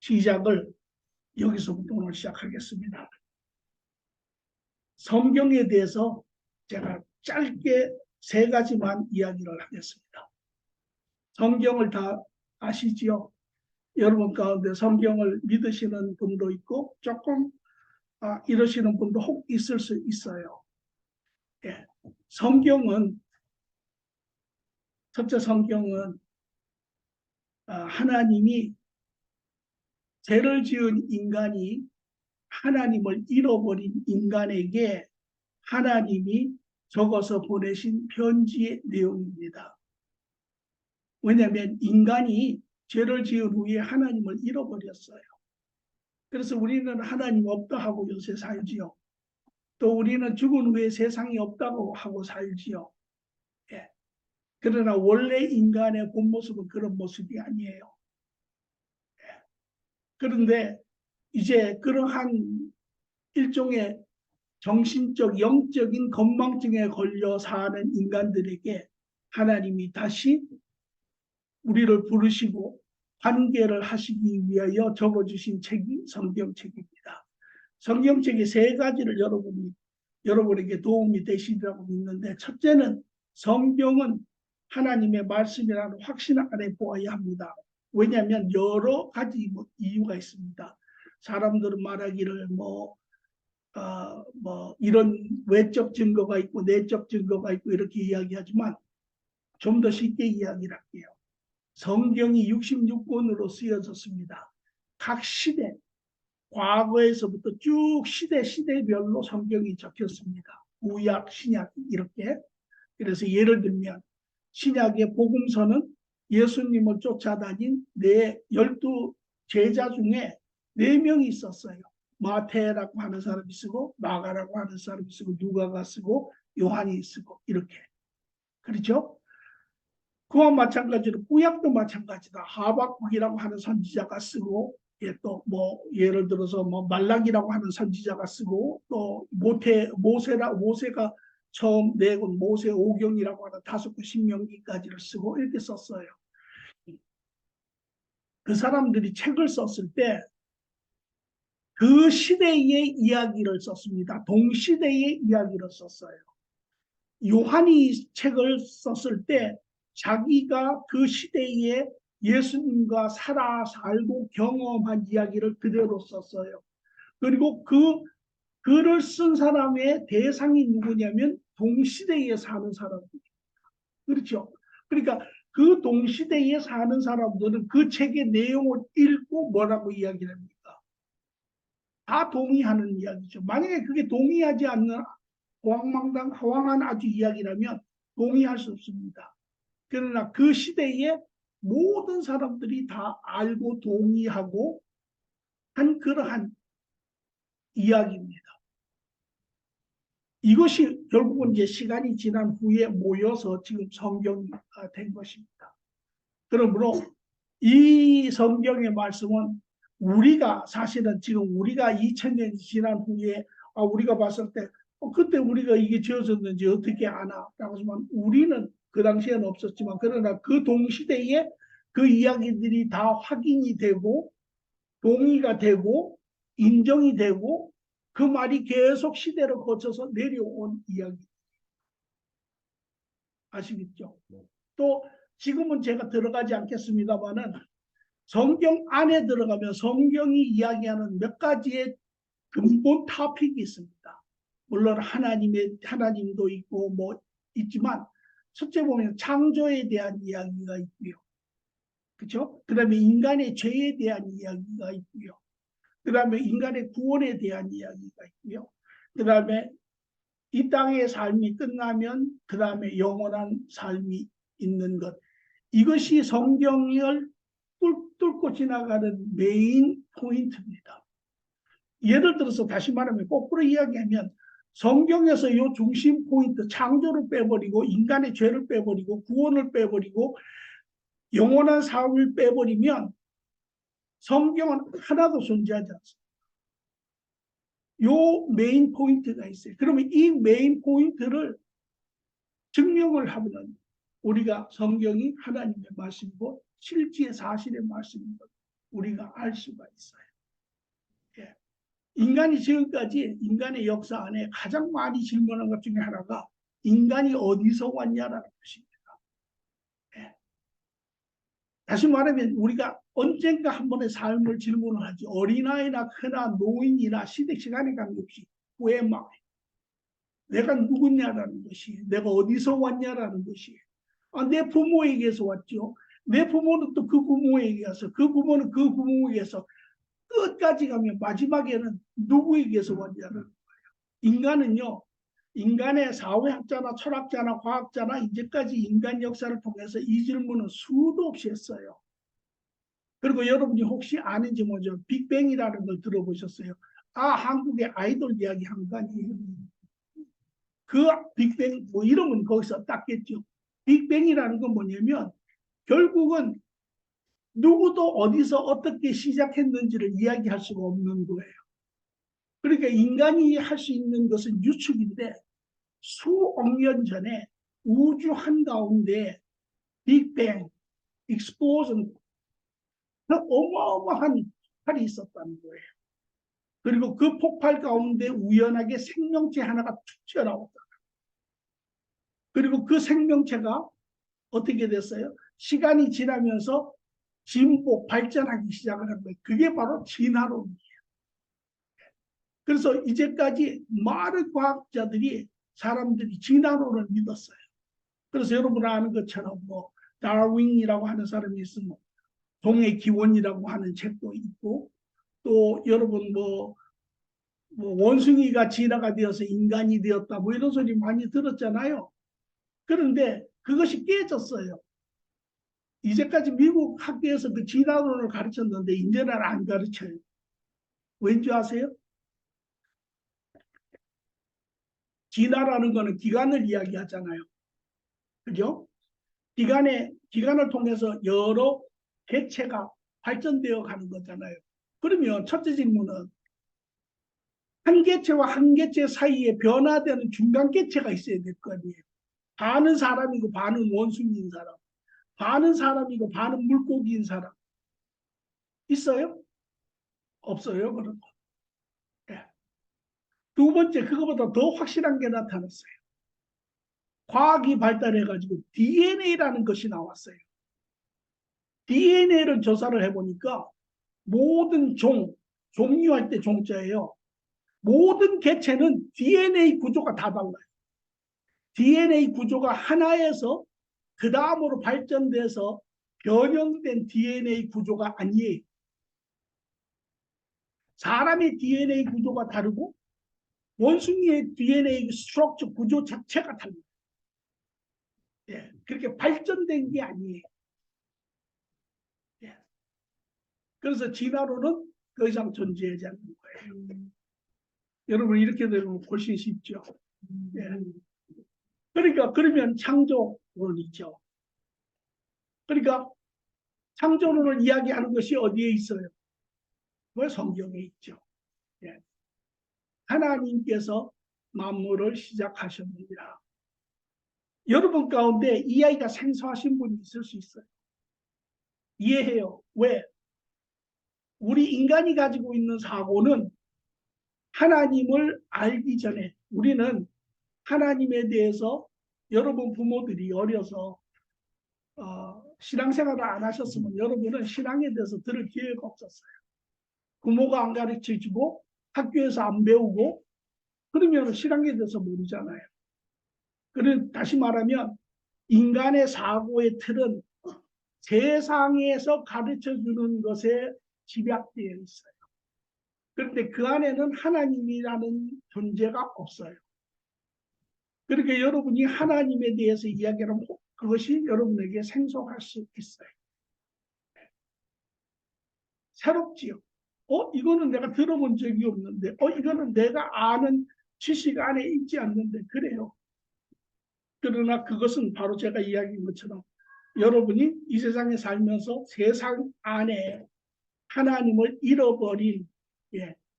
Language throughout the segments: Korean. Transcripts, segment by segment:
시작을 여기서부터 오늘 시작하겠습니다. 성경에 대해서 제가 짧게 3가지만 이야기를 하겠습니다. 성경을 다 아시지요? 여러분 가운데 성경을 믿으시는 분도 있고 조금 이러시는 분도 혹 있을 수 있어요. 예. 첫째 성경은 하나님이 죄를 지은 인간이 하나님을 잃어버린 인간에게 하나님이 적어서 보내신 편지의 내용입니다. 왜냐하면 인간이 죄를 지은 후에 하나님을 잃어버렸어요. 그래서 우리는 하나님 없다 하고 요새 살지요. 또 우리는 죽은 후에 세상이 없다고 하고 살지요. 예. 그러나 원래 인간의 본 모습은 그런 모습이 아니에요. 예. 그런데 이제 그러한 일종의 정신적, 영적인 건망증에 걸려 사는 인간들에게 하나님이 다시 우리를 부르시고 관계를 하시기 위하여 적어주신 책이 성경책입니다. 성경책의 3가지를 여러분에게 도움이 되시리라고 믿는데, 첫째는 성경은 하나님의 말씀이라는 확신 안에 보아야 합니다. 왜냐하면 여러 가지 이유가 있습니다. 사람들은 말하기를 이런 외적 증거가 있고 내적 증거가 있고 이렇게 이야기하지만 좀 더 쉽게 이야기를 할게요. 성경이 66권으로 쓰여졌습니다. 각 시대, 과거에서부터 쭉 시대별로 성경이 적혔습니다. 구약, 신약 이렇게. 그래서 예를 들면 신약의 복음서는 예수님을 쫓아다닌 12 제자 중에 4명이 있었어요. 마태라고 하는 사람이 쓰고 마가라고 하는 사람이 쓰고 누가가 쓰고 요한이 쓰고 이렇게. 그렇죠? 그와 마찬가지로 구약도 마찬가지다. 하박국이라고 하는 선지자가 쓰고 또 예를 들어서 말라기라고 하는 선지자가 쓰고 또 모세가 처음 내건 모세 오경이라고 하는 5권 신명기까지를 쓰고 이렇게 썼어요. 그 사람들이 책을 썼을 때 그 시대의 이야기를 썼습니다. 동시대의 이야기를 썼어요. 요한이 책을 썼을 때 자기가 그 시대에 예수님과 살고 경험한 이야기를 그대로 썼어요. 그리고 그 글을 쓴 사람의 대상이 누구냐면 동시대에 사는 사람들입니다. 그렇죠? 그러니까 그 동시대에 사는 사람들은 그 책의 내용을 읽고 뭐라고 이야기를 합니까? 다 동의하는 이야기죠. 만약에 그게 동의하지 않는 허황한 아주 이야기라면 동의할 수 없습니다. 그러나 그 시대에 모든 사람들이 다 알고 동의하고 한 그러한 이야기입니다. 이것이 결국은 이제 시간이 지난 후에 모여서 지금 성경이 된 것입니다. 그러므로 이 성경의 말씀은 우리가 사실은 지금 우리가 2000년이 지난 후에 우리가 봤을 때 그때 우리가 이게 지어졌는지 어떻게 아나? 라고 하지만 우리는 그 당시에는 없었지만 그러나 그 동시대에 그 이야기들이 다 확인이 되고 동의가 되고 인정이 되고 그 말이 계속 시대를 거쳐서 내려온 이야기. 아시겠죠? 또 지금은 제가 들어가지 않겠습니다만은 성경 안에 들어가면 성경이 이야기하는 몇 가지의 근본 토픽이 있습니다. 물론 하나님도 있고 있지만 첫째 보면 창조에 대한 이야기가 있고요. 그렇죠? 그다음에 인간의 죄에 대한 이야기가 있고요. 그다음에 인간의 구원에 대한 이야기가 있고요. 그다음에 이 땅의 삶이 끝나면 그다음에 영원한 삶이 있는 것. 이것이 성경을 뚫고 지나가는 메인 포인트입니다. 예를 들어서 다시 말하면 거꾸로 이야기하면 성경에서 이 중심 포인트 창조를 빼버리고 인간의 죄를 빼버리고 구원을 빼버리고 영원한 삶을 빼버리면 성경은 하나도 존재하지 않습니다. 요 메인 포인트가 있어요. 그러면 이 메인 포인트를 증명을 하면 우리가 성경이 하나님의 말씀이고 실제 사실의 말씀인 것. 우리가 알 수가 있어요. 예. 인간이 지금까지 인간의 역사 안에 가장 많이 질문한 것 중에 하나가 인간이 어디서 왔냐라는 것입니다. 예. 다시 말하면 우리가 언젠가 한 번의 삶을 질문을 하지. 어린아이나 크나 노인이나 시간에 관계없이 Who am I? 내가 누구냐라는 것이, 내가 어디서 왔냐라는 것이. 내 부모에게서 왔죠. 내 부모는 또 그 부모에게서, 그 부모는 그 부모에게서 끝까지 가면 마지막에는 누구에게서 왔냐는 거예요. 인간은요, 인간의 사회학자나 철학자나 과학자나 이제까지 인간 역사를 통해서 이 질문은 수도 없이 했어요. 그리고 여러분이 혹시 아는지 모르죠. 빅뱅이라는 걸 들어보셨어요? 한국의 아이돌 이야기 한 거 아니에요. 그 빅뱅, 뭐 이름은 거기서 땄겠죠. 빅뱅이라는 건 뭐냐면 결국은 누구도 어디서 어떻게 시작했는지를 이야기할 수가 없는 거예요. 그러니까 인간이 할 수 있는 것은 유축인데 수억 년 전에 우주 한가운데 빅뱅, 익스플로전, 어마어마한 폭발이 있었다는 거예요. 그리고 그 폭발 가운데 우연하게 생명체 하나가 툭 튀어나왔다. 그리고 그 생명체가 어떻게 됐어요? 시간이 지나면서 진보, 발전하기 시작을 한 거예요. 그게 바로 진화론이에요. 그래서 이제까지 많은 과학자들이 사람들이 진화론을 믿었어요. 그래서 여러분 아는 것처럼 뭐 다윈이라고 하는 사람이 있으면 동의 기원이라고 하는 책도 있고 또 여러분 뭐 원숭이가 진화가 되어서 인간이 되었다 뭐 이런 소리 많이 들었잖아요. 그런데 그것이 깨졌어요. 이제까지 미국 학교에서 그 진화론을 가르쳤는데 이제는 안 가르쳐요. 왠지 아세요? 진화라는 거는 기간을 이야기하잖아요. 그죠? 기간을 통해서 여러 개체가 발전되어 가는 거잖아요. 그러면 첫째 질문은 한 개체와 한 개체 사이에 변화되는 중간 개체가 있어야 될 거 아니에요. 반은 사람이고 반은 원숭이인 사람, 반은 사람이고 반은 물고기인 사람 있어요? 없어요. 그런 거. 네. 두 번째, 그거보다 더 확실한 게 나타났어요. 과학이 발달해가지고 DNA라는 것이 나왔어요. DNA를 조사를 해보니까 모든 종류할 때 종자예요. 모든 개체는 DNA 구조가 다 달라요. DNA 구조가 하나에서 그 다음으로 발전돼서 변형된 DNA 구조가 아니에요. 사람의 DNA 구조가 다르고 원숭이의 DNA 스트럭처 구조 자체가 달라요. 예, 그렇게 발전된 게 아니에요. 예. 그래서 진화론은 더 이상 존재하지 않는 거예요. 여러분 이렇게 되면 훨씬 쉽죠. 예. 그러니까 그러면 창조론이죠. 그러니까 창조론을 이야기하는 것이 어디에 있어요? 그 성경에 있죠. 예. 하나님께서 만물을 시작하셨느니라. 여러분 가운데 이 아이가 생소하신 분이 있을 수 있어요. 이해해요. 왜? 우리 인간이 가지고 있는 사고는 하나님을 알기 전에 우리는 하나님에 대해서 여러분 부모들이 어려서 신앙생활을 안 하셨으면 여러분은 신앙에 대해서 들을 기회가 없었어요. 부모가 안 가르쳐주고 학교에서 안 배우고 그러면 신앙에 대해서 모르잖아요. 그런 다시 말하면 인간의 사고의 틀은 세상에서 가르쳐주는 것에 집약되어 있어요. 그런데 그 안에는 하나님이라는 존재가 없어요. 그러니까 여러분이 하나님에 대해서 이야기하면 그것이 여러분에게 생소할 수 있어요. 새롭지요. 이거는 내가 들어본 적이 없는데, 이거는 내가 아는 지식 안에 있지 않는데, 그래요. 그러나 그것은 바로 제가 이야기한 것처럼 여러분이 이 세상에 살면서 세상 안에 하나님을 잃어버린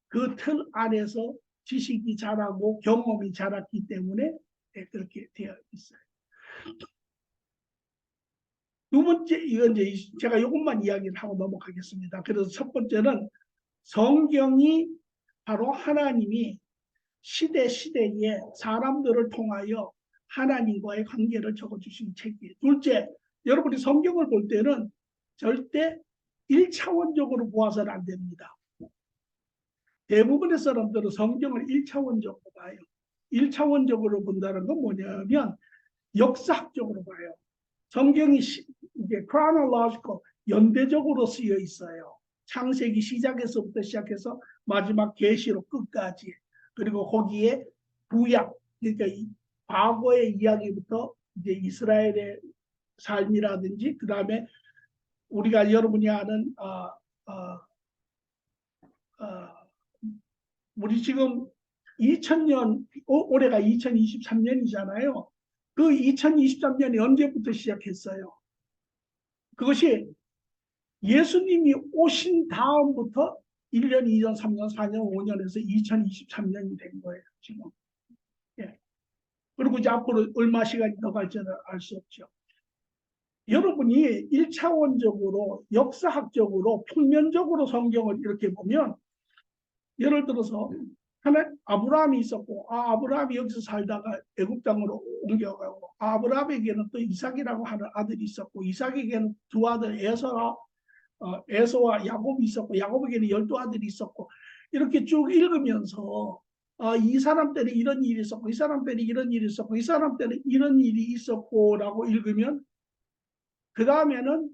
그 틀 안에서 지식이 자라고 경험이 자랐기 때문에 그렇게 되어 있어요. 두 번째, 이건 이제 제가 이것만 이야기를 하고 넘어가겠습니다. 그래서 첫 번째는 성경이 바로 하나님이 시대에 사람들을 통하여 하나님과의 관계를 적어주신 책이에요. 둘째, 여러분이 성경을 볼 때는 절대 1차원적으로 보아서는 안 됩니다. 대부분의 사람들은 성경을 1차원적으로 봐요. 1차원적으로 본다는 건 뭐냐면 역사학적으로 봐요. 성경이 이게 chronological, 연대적으로 쓰여 있어요. 창세기 시작에서부터 시작해서 마지막 계시록 끝까지. 그리고 거기에 구약, 그러니까 과거의 이야기부터 이제 이스라엘의 삶이라든지, 그 다음에 우리가 여러분이 아는 우리 지금 2000년 올해가 2023년이잖아요. 그 2023년이 언제부터 시작했어요? 그것이 예수님이 오신 다음부터 1년, 2년, 3년, 4년, 5년에서 2023년이 된 거예요, 지금. 예. 그리고 이제 앞으로 얼마 시간이 더 갈지는 알 수 없죠. 여러분이 1차원적으로, 역사학적으로, 평면적으로 성경을 이렇게 보면, 예를 들어서, 아브라함이 있었고, 아브라함이 여기서 살다가 애굽 땅으로 옮겨가고, 아브라함에게는 또 이삭이라고 하는 아들이 있었고, 이삭에게는 두 아들 에서와 야곱이 있었고, 야곱에게는 12아들이 있었고, 이렇게 쭉 읽으면서 이 사람 때는 이런 일이 있었고, 이 사람 때는 이런 일이 있었고, 이 사람 때는 이런 일이 있었고 라고 읽으면 그 다음에는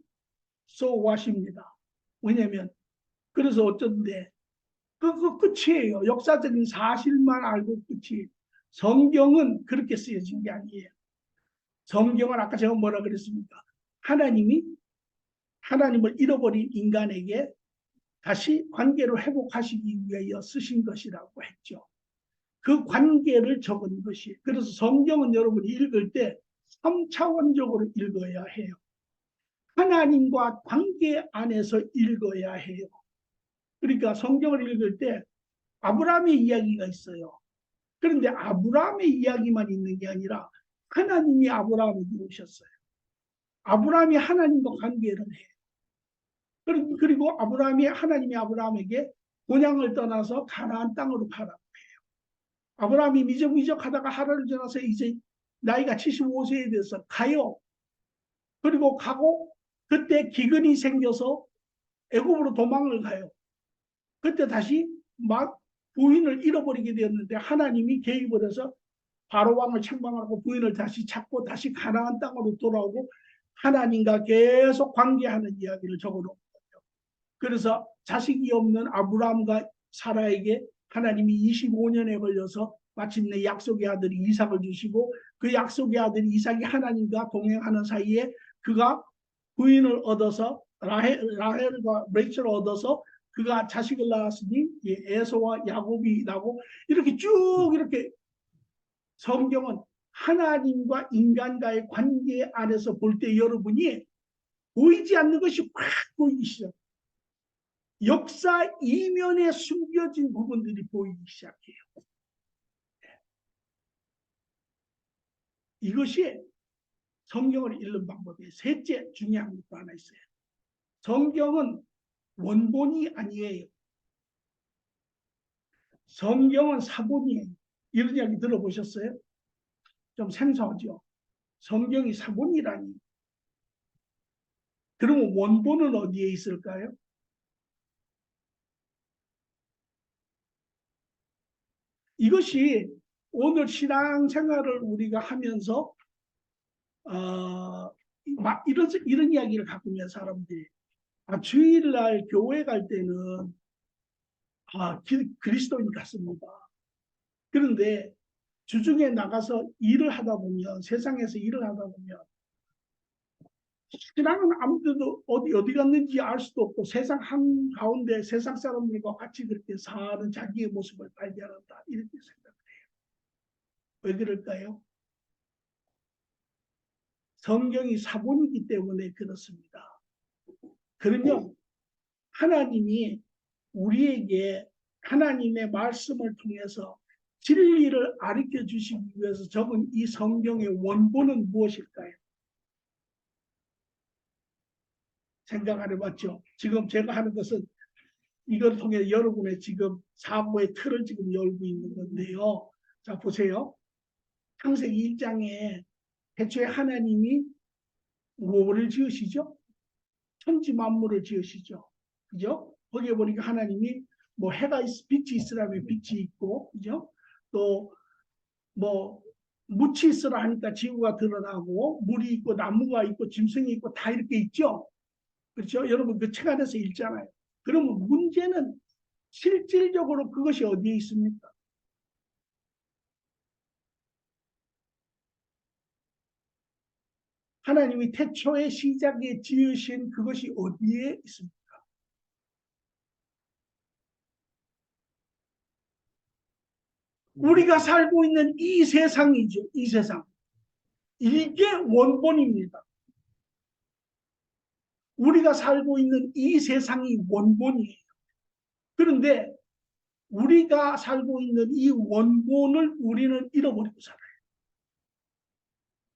so what입니다. 왜냐면 그래서 어쩐데 그 끝이에요. 역사적인 사실만 알고 끝이. 성경은 그렇게 쓰여진 게 아니에요. 성경은 아까 제가 뭐라 그랬습니까? 하나님을 잃어버린 인간에게 다시 관계를 회복하시기 위하여 쓰신 것이라고 했죠. 그 관계를 적은 것이. 그래서 성경은 여러분이 읽을 때 3차원적으로 읽어야 해요. 하나님과 관계 안에서 읽어야 해요. 그러니까 성경을 읽을 때 아브라함의 이야기가 있어요. 그런데 아브라함의 이야기만 있는 게 아니라 하나님이 아브라함에게 오셨어요. 아브라함이 하나님과 관계를 해요. 그리고 하나님이 아브라함에게 본향을 떠나서 가나안 땅으로 가라고 해요. 아브라함이 미적미적 하다가 하루를 지나서 이제 나이가 75세에 돼서 가요. 그리고 가고 그때 기근이 생겨서 애굽으로 도망을 가요. 그때 다시 막 부인을 잃어버리게 되었는데 하나님이 개입을 해서 바로 왕을 책망하고 부인을 다시 찾고 다시 가나안 땅으로 돌아오고 하나님과 계속 관계하는 이야기를 적어놓은 거죠. 그래서 자식이 없는 아브라함과 사라에게 하나님이 25년에 걸려서 마침내 약속의 아들 이삭을 주시고 그 약속의 아들 이삭이 하나님과 동행하는 사이에 그가 부인을 얻어서 라헬과 레이첼을 얻어서 그가 자식을 낳았으니 에서와 야곱이 나고 이렇게 쭉 이렇게 성경은 하나님과 인간과의 관계 안에서 볼 때 여러분이 보이지 않는 것이 확 보이기 시작해요. 역사 이면에 숨겨진 부분들이 보이기 시작해요. 이것이 성경을 읽는 방법이에요. 셋째 중요한 것도 하나 있어요. 성경은 원본이 아니에요. 성경은 사본이에요. 이런 이야기 들어보셨어요? 좀 생소하죠? 성경이 사본이라니. 그러면 원본은 어디에 있을까요? 이것이 오늘 신앙생활을 우리가 하면서 이런 이야기를 갖고 있는 사람들이 주일날 교회 갈 때는 그리스도인 같습니다. 그런데 주중에 나가서 일을 하다 보면 세상에서 일을 하다 보면 신앙은 아무데도 어디 갔는지 알 수도 없고 세상 한가운데 세상 사람들과 같이 그렇게 사는 자기의 모습을 발견한다 이렇게 생각해요. 왜 그럴까요? 성경이 사본이기 때문에 그렇습니다. 그러면 하나님이 우리에게 하나님의 말씀을 통해서 진리를 가르쳐 주시기 위해서 적은 이 성경의 원본은 무엇일까요? 생각 안 해봤죠? 지금 제가 하는 것은 이걸 통해 여러분의 지금 사고의 틀을 지금 열고 있는 건데요. 자, 보세요. 창세기 1장에 태초에 하나님이 뭐를 지으시죠? 천지 만물을 지으시죠. 그죠? 거기에 보니까 하나님이 뭐 해가 빛이 있으라면 빛이 있고, 그죠? 또 뭐 묻이 있으라 하니까 지구가 드러나고 물이 있고 나무가 있고 짐승이 있고 다 이렇게 있죠. 그렇죠? 여러분 그 책 안에서 읽잖아요. 그러면 문제는 실질적으로 그것이 어디에 있습니까? 하나님이 태초의 시작에 지으신 그것이 어디에 있습니까? 우리가 살고 있는 이 세상이죠. 이 세상. 이게 원본입니다. 우리가 살고 있는 이 세상이 원본이에요. 그런데 우리가 살고 있는 이 원본을 우리는 잃어버리고 살아요.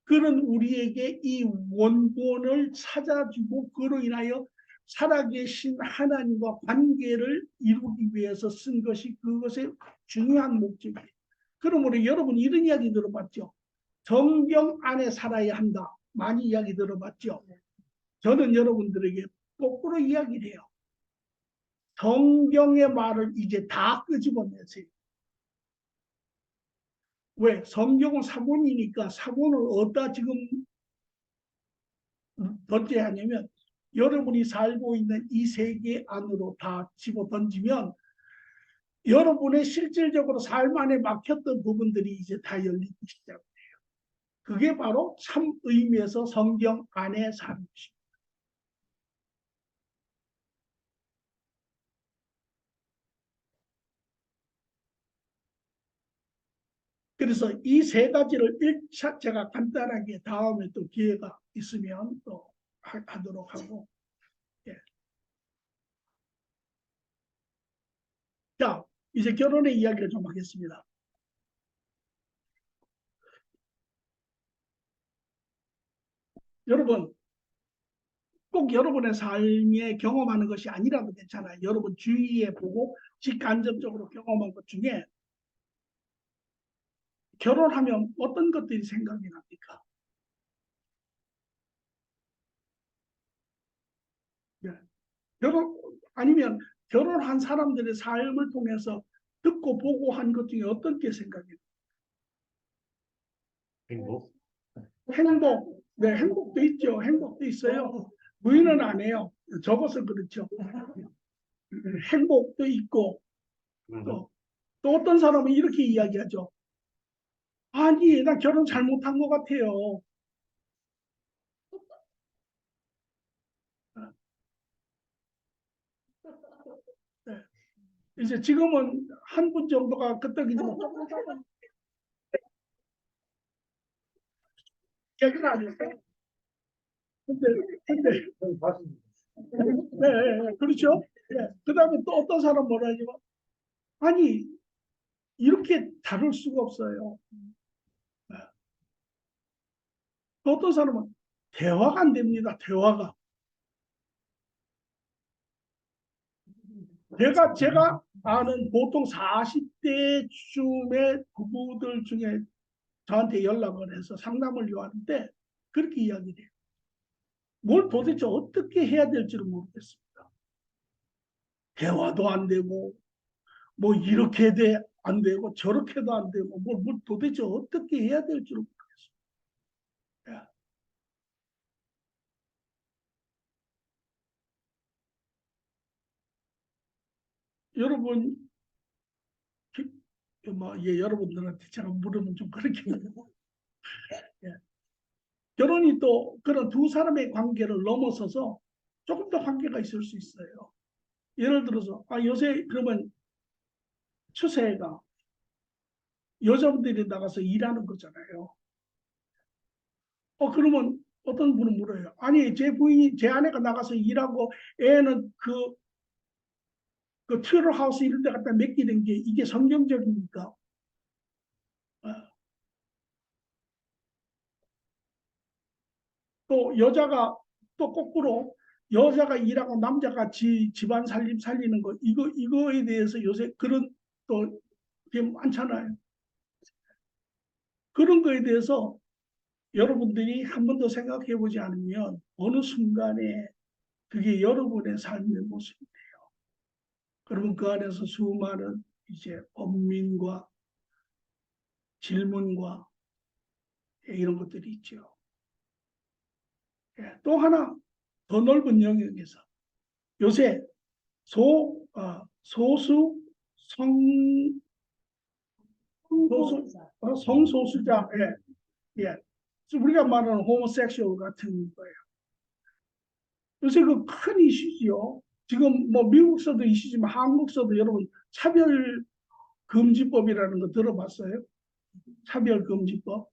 그는 우리에게 이 원본을 찾아주고 그로 인하여 살아계신 하나님과 관계를 이루기 위해서 쓴 것이 그것의 중요한 목적이에요. 그러므로 여러분 이런 이야기 들어봤죠? 성경 안에 살아야 한다. 많이 이야기 들어봤죠? 저는 여러분들에게 거꾸로 이야기를 해요. 성경의 말을 이제 다 끄집어내세요. 왜? 성경은 사본이니까 사본을 어디다 지금 던져야 하냐면 여러분이 살고 있는 이 세계 안으로 다 집어 던지면 여러분의 실질적으로 삶 안에 막혔던 부분들이 이제 다 열리기 시작해요. 그게 바로 참 의미에서 성경 안에 사는 것입니다. 그래서 이 세 가지를 1차 제가 간단하게 다음에 또 기회가 있으면 또 하도록 하고. 예. 자, 이제 결혼의 이야기를 좀 하겠습니다. 여러분, 꼭 여러분의 삶에 경험하는 것이 아니라도 괜찮아요. 여러분 주위에 보고 직간접적으로 경험한 것 중에 결혼하면 어떤 것들이 생각이 납니까? 예. 결혼, 아니면 결혼한 사람들의 삶을 통해서 듣고 보고 한 것 중에 어떤 게 생각이 나요? 행복? 행복, 네, 행복도 있죠. 행복도 있어요. 부인은 안 해요. 적어서 그렇죠. 행복도 있고, 또, 또 어떤 사람은 이렇게 이야기하죠. 아니, 나 결혼 잘못한 것 같아요. 네. 이제 지금은 한 분 정도가 끄떡이지만 얘기는 안 했어요. 근데, 네, 네, 네, 그렇죠? 네. 그 다음에 또 어떤 사람 뭐라 하냐면, 아니, 이렇게 다룰 수가 없어요. 네. 또 어떤 사람은 대화가 안 됩니다. 대화가. 제가 아는 보통 40대쯤의 부부들 중에 저한테 연락을 해서 상담을 요하는데 그렇게 이야기를 해요. 뭘 도대체 어떻게 해야 될지를 모르겠습니다. 대화도 안 되고 뭐 이렇게 안 되고 저렇게도 안 되고 뭘 도대체 어떻게 해야 될지를 모르겠습니다. 여러분 뭐, 예, 여러분들한테 제가 물으면 좀 그렇게 예. 결혼이 또 그런 두 사람의 관계를 넘어서서 조금 더 관계가 있을 수 있어요. 예를 들어서 요새 그러면 추세가 여자분들이 나가서 일하는 거잖아요. 그러면 어떤 분은 물어요. 아니 제 아내가 나가서 일하고 애는 그 튜러 하우스 이런 데 갖다 맡기는 게 이게 성경적입니까? 어, 또 여자가 또 거꾸로 여자가 일하고 남자가 집안 살리는 거 이거에 대해서 요새 그런 또 게 많잖아요. 그런 거에 대해서 여러분들이 한 번도 생각해 보지 않으면 어느 순간에 그게 여러분의 삶의 모습이 돼요. 그러면 그 안에서 수많은 이제 번민과 질문과 이런 것들이 있죠. 또 하나 더 넓은 영역에서 요새 소수 성소수자, 예. 우리가 말하는 호모섹슈얼 같은 거예요. 요새 그 큰 이슈지요. 지금 뭐 미국서도 이슈지만 한국서도 여러분 차별금지법이라는 거 들어봤어요? 차별금지법.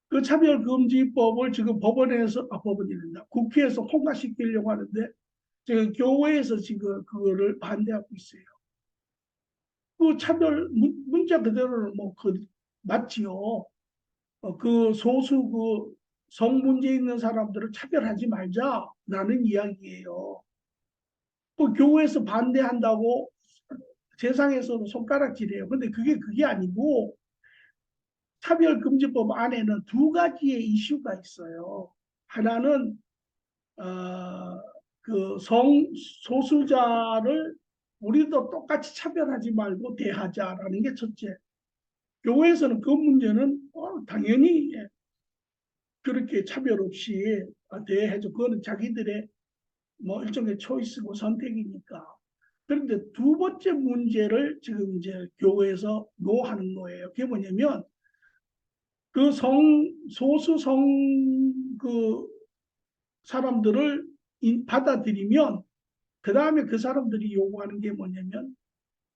그 차별금지법을 지금 법원이란다. 국회에서 통과시키려고 하는데 지금 교회에서 지금 그거를 반대하고 있어요. 그 차별 문자 그대로는 맞지요. 그 소수 그 성 문제 있는 사람들을 차별하지 말자라는 이야기예요. 그 교회에서 반대한다고 세상에서는 손가락질해요. 근데 그게 아니고 차별금지법 안에는 두 가지의 이슈가 있어요. 하나는 그 성소수자를 우리도 똑같이 차별하지 말고 대하자라는 게 첫째. 교회에서는 그 문제는 당연히 그렇게 차별 없이 대해줘. 그거는 자기들의 뭐 일종의 초이스고 선택이니까. 그런데 두 번째 문제를 지금 이제 교회에서 노하는 거예요. 그게 뭐냐면 그 소수성 그 사람들을 받아들이면 그 다음에 그 사람들이 요구하는 게 뭐냐면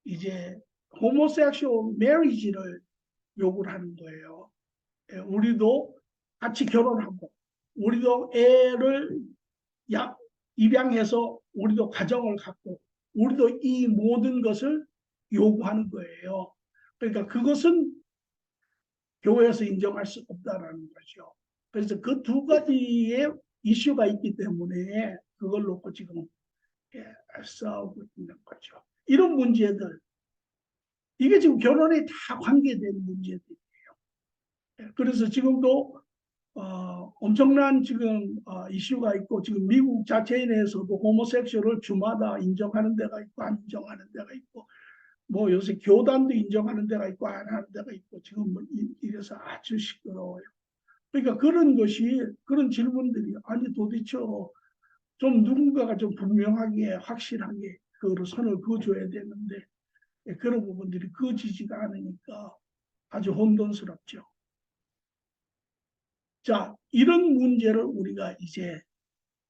이제 호모섹슈얼 메리지를 요구를 하는 거예요. 우리도 같이 결혼하고 우리도 애를 입양해서 우리도 가정을 갖고 우리도 이 모든 것을 요구하는 거예요. 그러니까 그것은 교회에서 인정할 수 없다라는 거죠. 그래서 그 두 가지의 이슈가 있기 때문에 그걸 놓고 지금 싸우고 있는 거죠. 이런 문제들, 이게 지금 결혼에 다 관계된 문제들이에요. 그래서 지금도 엄청난 지금 이슈가 있고 지금 미국 자체 내에서도 호모섹슈얼을 주마다 인정하는 데가 있고 안 인정하는 데가 있고 뭐 요새 교단도 인정하는 데가 있고 안 하는 데가 있고 지금 뭐 이래서 아주 시끄러워요. 그러니까 그런 질문들이 아니 도대체 좀 누군가가 좀 분명하게 확실하게 그거를 선을 그어줘야 되는데 그런 부분들이 그어지지가 않으니까 아주 혼돈스럽죠. 자, 이런 문제를 우리가 이제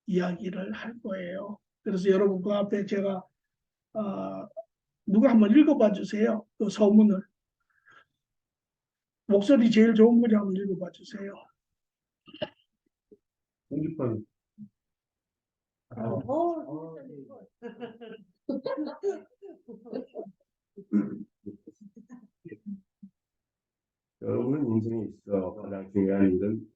이야기를 할 거예요. 그래서 여러분 그 앞에 제가 누가 한번 읽어봐 주세요. 그 서문을. 목소리 제일 좋은 분이 한번 읽어봐 주세요. 공깃밥. 여러분 인생에 있어 가장 중요한 일은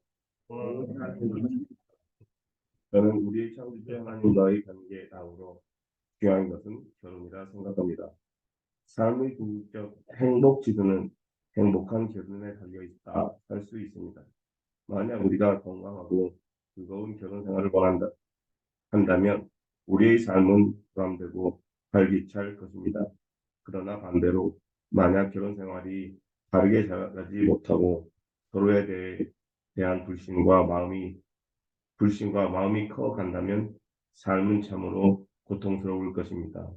저는 우리의 창조주 하나님과의 관계에 다음으로 중요한 것은 결혼이라 생각합니다. 삶의 궁극적 행복 지수는 행복한 결혼에 달려 있다 할 수 있습니다. 만약 우리가 건강하고 즐거운 결혼 생활을 한다면 우리의 삶은 보람되고 활기찰 것입니다. 그러나 반대로 만약 결혼 생활이 바르게 자라지 못하고 서로에 대한 불신과 마음이 커간다면 삶은 참으로 고통스러울 것입니다.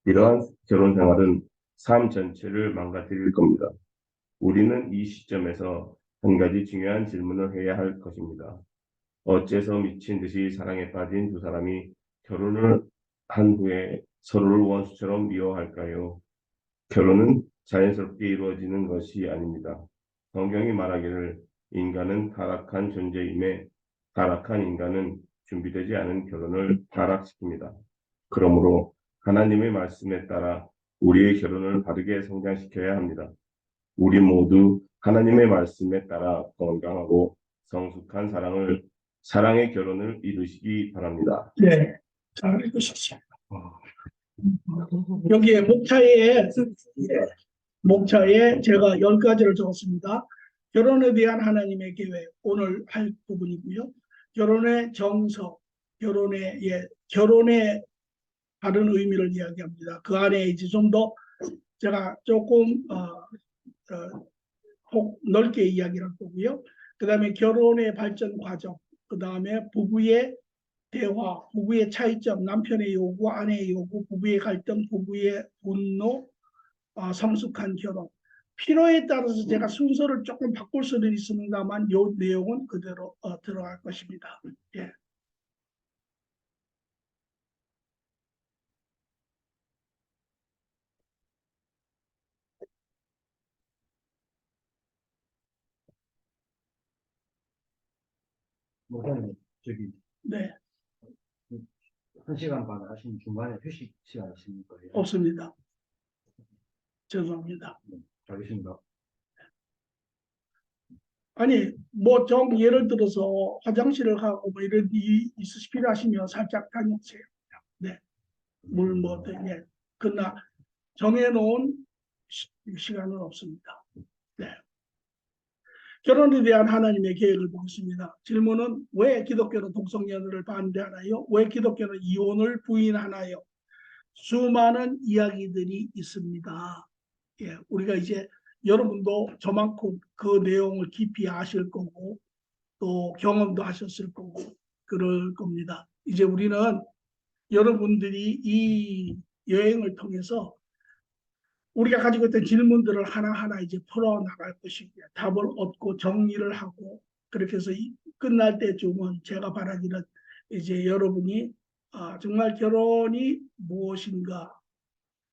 이러한 결혼 생활은 삶 전체를 망가뜨릴 겁니다. 우리는 이 시점에서 한 가지 중요한 질문을 해야 할 것입니다. 어째서 미친 듯이 사랑에 빠진 두 사람이 결혼을 한 후에 서로를 원수처럼 미워할까요? 결혼은 자연스럽게 이루어지는 것이 아닙니다. 성경이 말하기를 인간은 타락한 존재임에 타락한 인간은 준비되지 않은 결혼을 타락시킵니다. 그러므로 하나님의 말씀에 따라 우리의 결혼을 바르게 성장시켜야 합니다. 우리 모두 하나님의 말씀에 따라 건강하고 성숙한 사랑을 사랑의 결혼을 이루시기 바랍니다. 네, 잘 읽으셨어요. 여기에 목차에 제가 10가지를 적었습니다. 결혼에 대한 하나님의 계획, 오늘 할 부분이고요. 결혼의 정석, 결혼의 다른 의미를 이야기합니다. 그 안에 이제 좀 더 제가 조금 넓게 이야기를 할 거고요. 그 다음에 결혼의 발전 과정, 그 다음에 부부의 대화, 부부의 차이점, 남편의 요구, 아내의 요구, 부부의 갈등, 부부의 분노, 성숙한 결혼. 필요에 따라서 제가 순서를 조금 바꿀 수는 있습니다만 이 내용은 그대로 들어갈 것입니다. 예. 목사님, 저기 네, 1시간 반 하시는 중간에 휴식 시간 있습니까? 없습니다. 죄송합니다. 알겠습니다. 아니, 뭐, 예를 들어서 화장실을 가고 뭐 이런 일이 필요하시면 살짝 다녀오세요. 네. 물 뭐, 예. 그러나 정해놓은 시간은 없습니다. 네. 결혼에 대한 하나님의 계획을 보겠습니다. 질문은 왜 기독교는 동성연애를 반대하나요? 왜 기독교는 이혼을 부인하나요? 수많은 이야기들이 있습니다. 예, 우리가 이제 여러분도 저만큼 그 내용을 깊이 아실 거고 또 경험도 하셨을 거고 그럴 겁니다. 이제 우리는 여러분들이 이 여행을 통해서 우리가 가지고 있던 질문들을 하나하나 이제 풀어나갈 것이고요. 답을 얻고 정리를 하고 그렇게 해서 끝날 때쯤은 제가 바라기는 이제 여러분이 정말 결혼이 무엇인가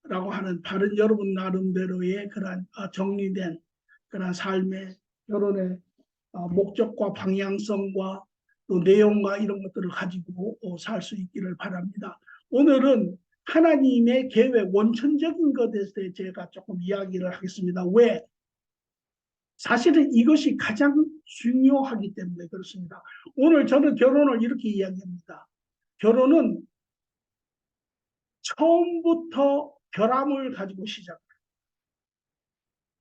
라고 하는 바른 여러분 나름대로의 그런 정리된 그런 삶의 결혼의 목적과 방향성과 또 내용과 이런 것들을 가지고 살 수 있기를 바랍니다. 오늘은 하나님의 계획, 원천적인 것에 대해서 제가 조금 이야기를 하겠습니다. 왜? 사실은 이것이 가장 중요하기 때문에 그렇습니다. 오늘 저는 결혼을 이렇게 이야기합니다. 결혼은 처음부터 결함을 가지고 시작합니다.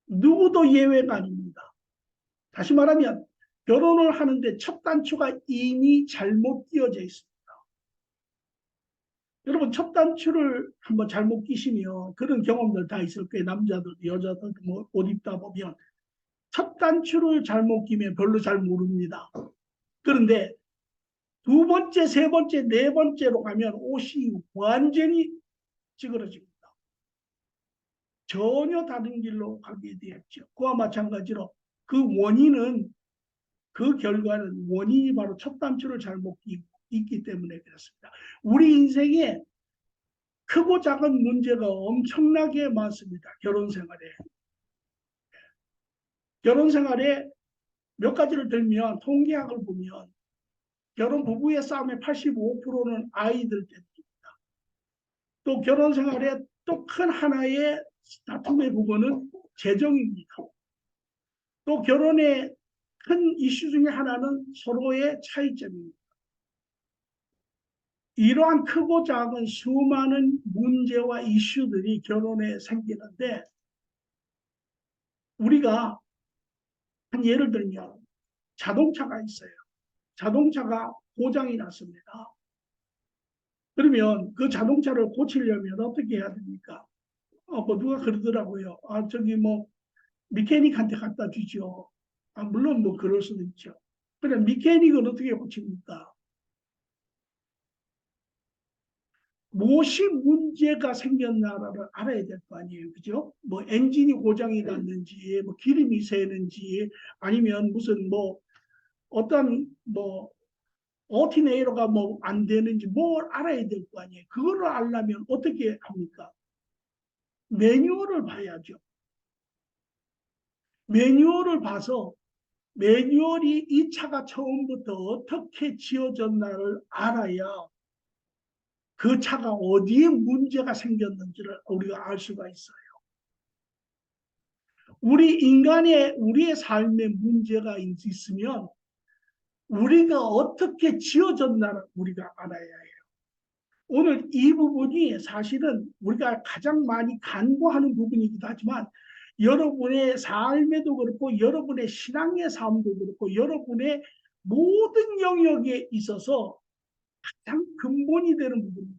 누구도 예외가 아닙니다. 다시 말하면 결혼을 하는데 첫 단추가 이미 잘못 끼워져 있습니다. 여러분 첫 단추를 한번 잘못 끼시면 그런 경험들 다 있을 거예요. 남자들도 여자들도 뭐 옷 입다 보면 첫 단추를 잘못 끼면 별로 잘 모릅니다. 그런데 두 번째, 세 번째, 네 번째로 가면 옷이 완전히 찌그러집니다. 전혀 다른 길로 가게 되었죠. 그와 마찬가지로 그 원인은 그 결과는 원인이 바로 첫 단추를 잘못 끼기 때문에 그렇습니다. 우리 인생에 크고 작은 문제가 엄청나게 많습니다. 결혼 생활에. 결혼 생활에 몇 가지를 들면 통계학을 보면 결혼 부부의 싸움의 85%는 아이들 때문입니다. 또 결혼 생활에 또 큰 하나의 다툼의 부분은 재정입니다. 또 결혼의 큰 이슈 중에 하나는 서로의 차이점입니다. 이러한 크고 작은 수많은 문제와 이슈들이 결혼에 생기는데 우리가 한 예를 들면 자동차가 있어요. 자동차가 고장이 났습니다. 그러면 그 자동차를 고치려면 어떻게 해야 됩니까? 뭐 누가 그러더라고요. 저기 뭐 미케닉한테 갖다 주죠. 물론 뭐 그럴 수도 있죠. 그래 미케닉은 어떻게 고칩니까? 무엇이 문제가 생겼나를 알아야 될 거 아니에요. 그죠? 뭐 엔진이 고장이 났는지, 뭐 기름이 새는지, 아니면 무슨 뭐 어떤 뭐 어티네이로가 뭐 안 되는지 뭘 알아야 될 거 아니에요. 그거를 알려면 어떻게 합니까? 매뉴얼을 봐야죠. 매뉴얼을 봐서 매뉴얼이 이 차가 처음부터 어떻게 지어졌나를 알아야 그 차가 어디에 문제가 생겼는지를 우리가 알 수가 있어요. 우리의 삶에 문제가 있으면 우리가 어떻게 지어졌나를 우리가 알아야 해요. 오늘 이 부분이 사실은 우리가 가장 많이 간구하는 부분이기도 하지만 여러분의 삶에도 그렇고 여러분의 신앙의 삶도 그렇고 여러분의 모든 영역에 있어서 가장 근본이 되는 부분입니다.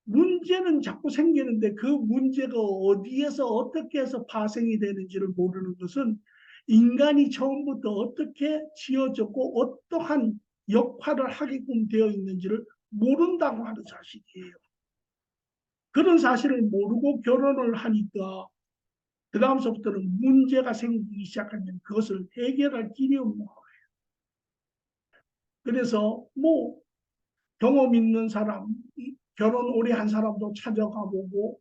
문제는 자꾸 생기는데 그 문제가 어디에서 어떻게 해서 파생이 되는지를 모르는 것은 인간이 처음부터 어떻게 지어졌고 어떠한 역할을 하게끔 되어 있는지를 모른다고 하는 사실이에요. 그런 사실을 모르고 결혼을 하니까 그 다음서부터는 문제가 생기기 시작하면 그것을 해결할 길이 없는 거예요. 그래서 뭐 경험 있는 사람, 결혼 오래 한 사람도 찾아가보고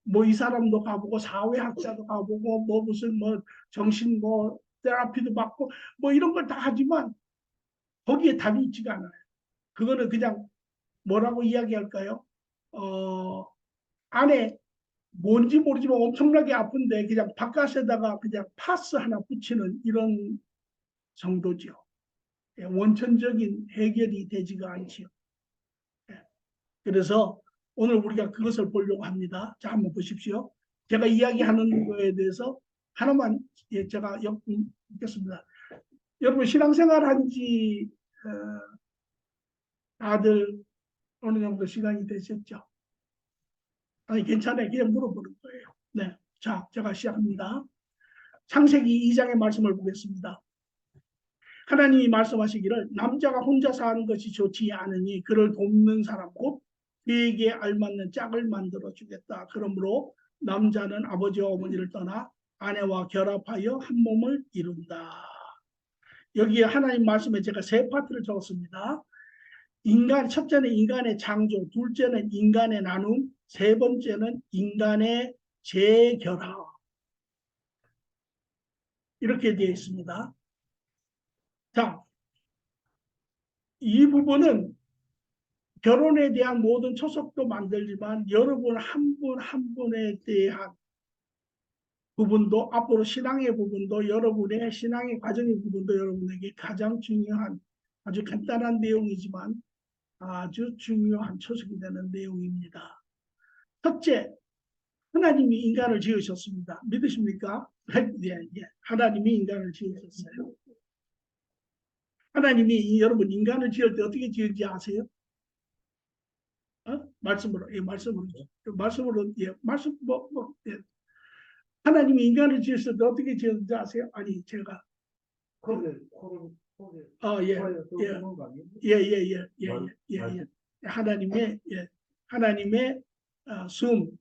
뭐 이 사람도 가보고 사회학자도 가보고 뭐 무슨 뭐 정신 뭐 테라피도 받고 뭐 이런 걸 다 하지만 거기에 답이 있지가 않아요. 그거는 그냥 뭐라고 이야기할까요? 안에 뭔지 모르지만 엄청나게 아픈데 그냥 바깥에다가 그냥 파스 하나 붙이는 이런 정도죠. 원천적인 해결이 되지가 않지요. 그래서 오늘 우리가 그것을 보려고 합니다. 자, 한번 보십시오. 제가 이야기하는 거에 대해서 하나만 제가 엮겠습니다. 여러분 신앙생활 한지 다들 어느 정도 시간이 되셨죠? 아니 괜찮아요. 그냥 물어보는 거예요. 네, 자 제가 시작합니다. 창세기 2장의 말씀을 보겠습니다. 하나님이 말씀하시기를 남자가 혼자 사는 것이 좋지 않으니 그를 돕는 사람 곧 그에게 알맞는 짝을 만들어 주겠다. 그러므로 남자는 아버지와 어머니를 떠나 아내와 결합하여 한 몸을 이룬다. 여기에 하나님 말씀에 제가 세 파트를 적었습니다. 첫째는 인간의 창조, 둘째는 인간의 나눔, 세 번째는 인간의 재결합. 이렇게 되어 있습니다. 자, 이 부분은 결혼에 대한 모든 초석도 만들지만 여러분 한 분 한 분에 대한 부분도 앞으로 신앙의 부분도 여러분의 신앙의 과정의 부분도 여러분에게 가장 중요한 아주 간단한 내용이지만 아주 중요한 초석이 되는 내용입니다. 첫째, 하나님이 인간을 지으셨습니다. 믿으십니까? 예, 예. 하나님이 인간을 지으셨어요. 하나님이 여러분 인간을 지을 때 어떻게 지은지 아세요? 말씀으로, 예, 말씀으로, 예, 예. 하나님이 인간을 지었을 때 어떻게 지었는지 아세요? 아니, 제가. 코를 예, 하나님의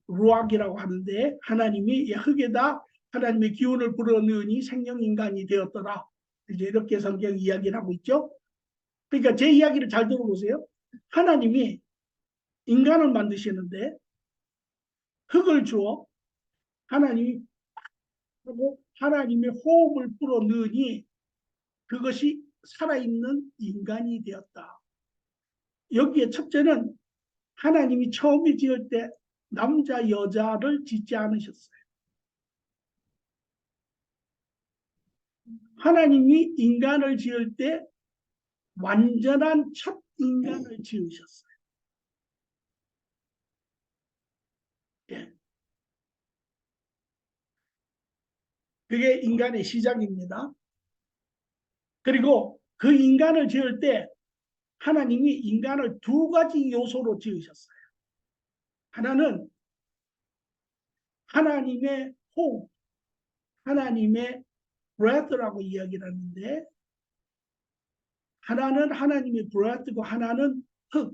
루악이라고 하는데, 하나님이 흙에다 하나님의 기운을 불어넣으니 생명인간이 되었더라. 이제 이렇게 성경 이야기를 하고 있죠. 그러니까 제 이야기를 잘 들어보세요. 하나님이 인간을 만드시는데, 흙을 주어 하나님이 하고 하나님의 호흡을 불어넣으니 그것이 살아있는 인간이 되었다. 여기에 첫째는 하나님이 처음에 지을 때 남자 여자를 짓지 않으셨어요. 하나님이 인간을 지을 때 완전한 첫 인간을 지으셨어요. 예. 그게 인간의 시작입니다. 그리고 그 인간을 지을 때 하나님이 인간을 두 가지 요소로 지으셨어요. 하나는 하나님의 호흡, 하나님의 breath라고 이야기를 하는데 하나는 하나님의 breath고 하나는 흙.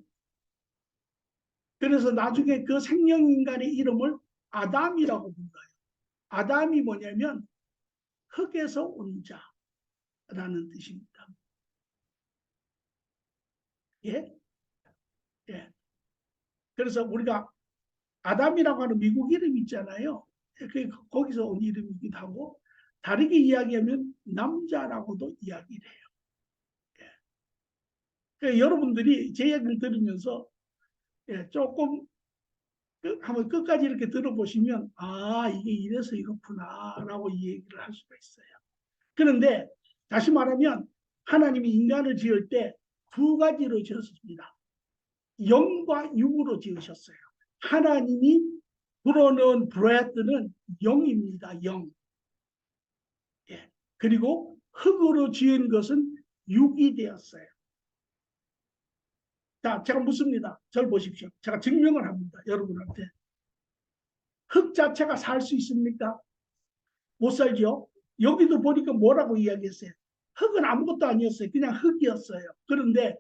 그래서 나중에 그 생명인간의 이름을 아담이라고 불러요. 아담이 뭐냐면 흙에서 온 자라는 뜻입니다. 예? 예. 그래서 우리가 아담이라고 하는 미국 이름 있잖아요. 거기서 온 이름이기도 하고 다르게 이야기하면 남자라고도 이야기를 해요. 예. 그러니까 여러분들이 제 이야기를 들으면서 조금 한번 끝까지 이렇게 들어보시면 이게 이래서 이렇구나 라고 이 얘기를 할 수가 있어요. 그런데 다시 말하면 하나님이 인간을 지을 때 두 가지로 지었습니다. 영과 육으로 지으셨어요. 하나님이 불어넣은 브레드는 영입니다. 영. 예. 그리고 흙으로 지은 것은 육이 되었어요. 자, 제가 묻습니다. 저를 보십시오. 제가 증명을 합니다. 여러분한테. 흙 자체가 살 수 있습니까? 못 살죠? 여기도 보니까 뭐라고 이야기했어요? 흙은 아무것도 아니었어요. 그냥 흙이었어요. 그런데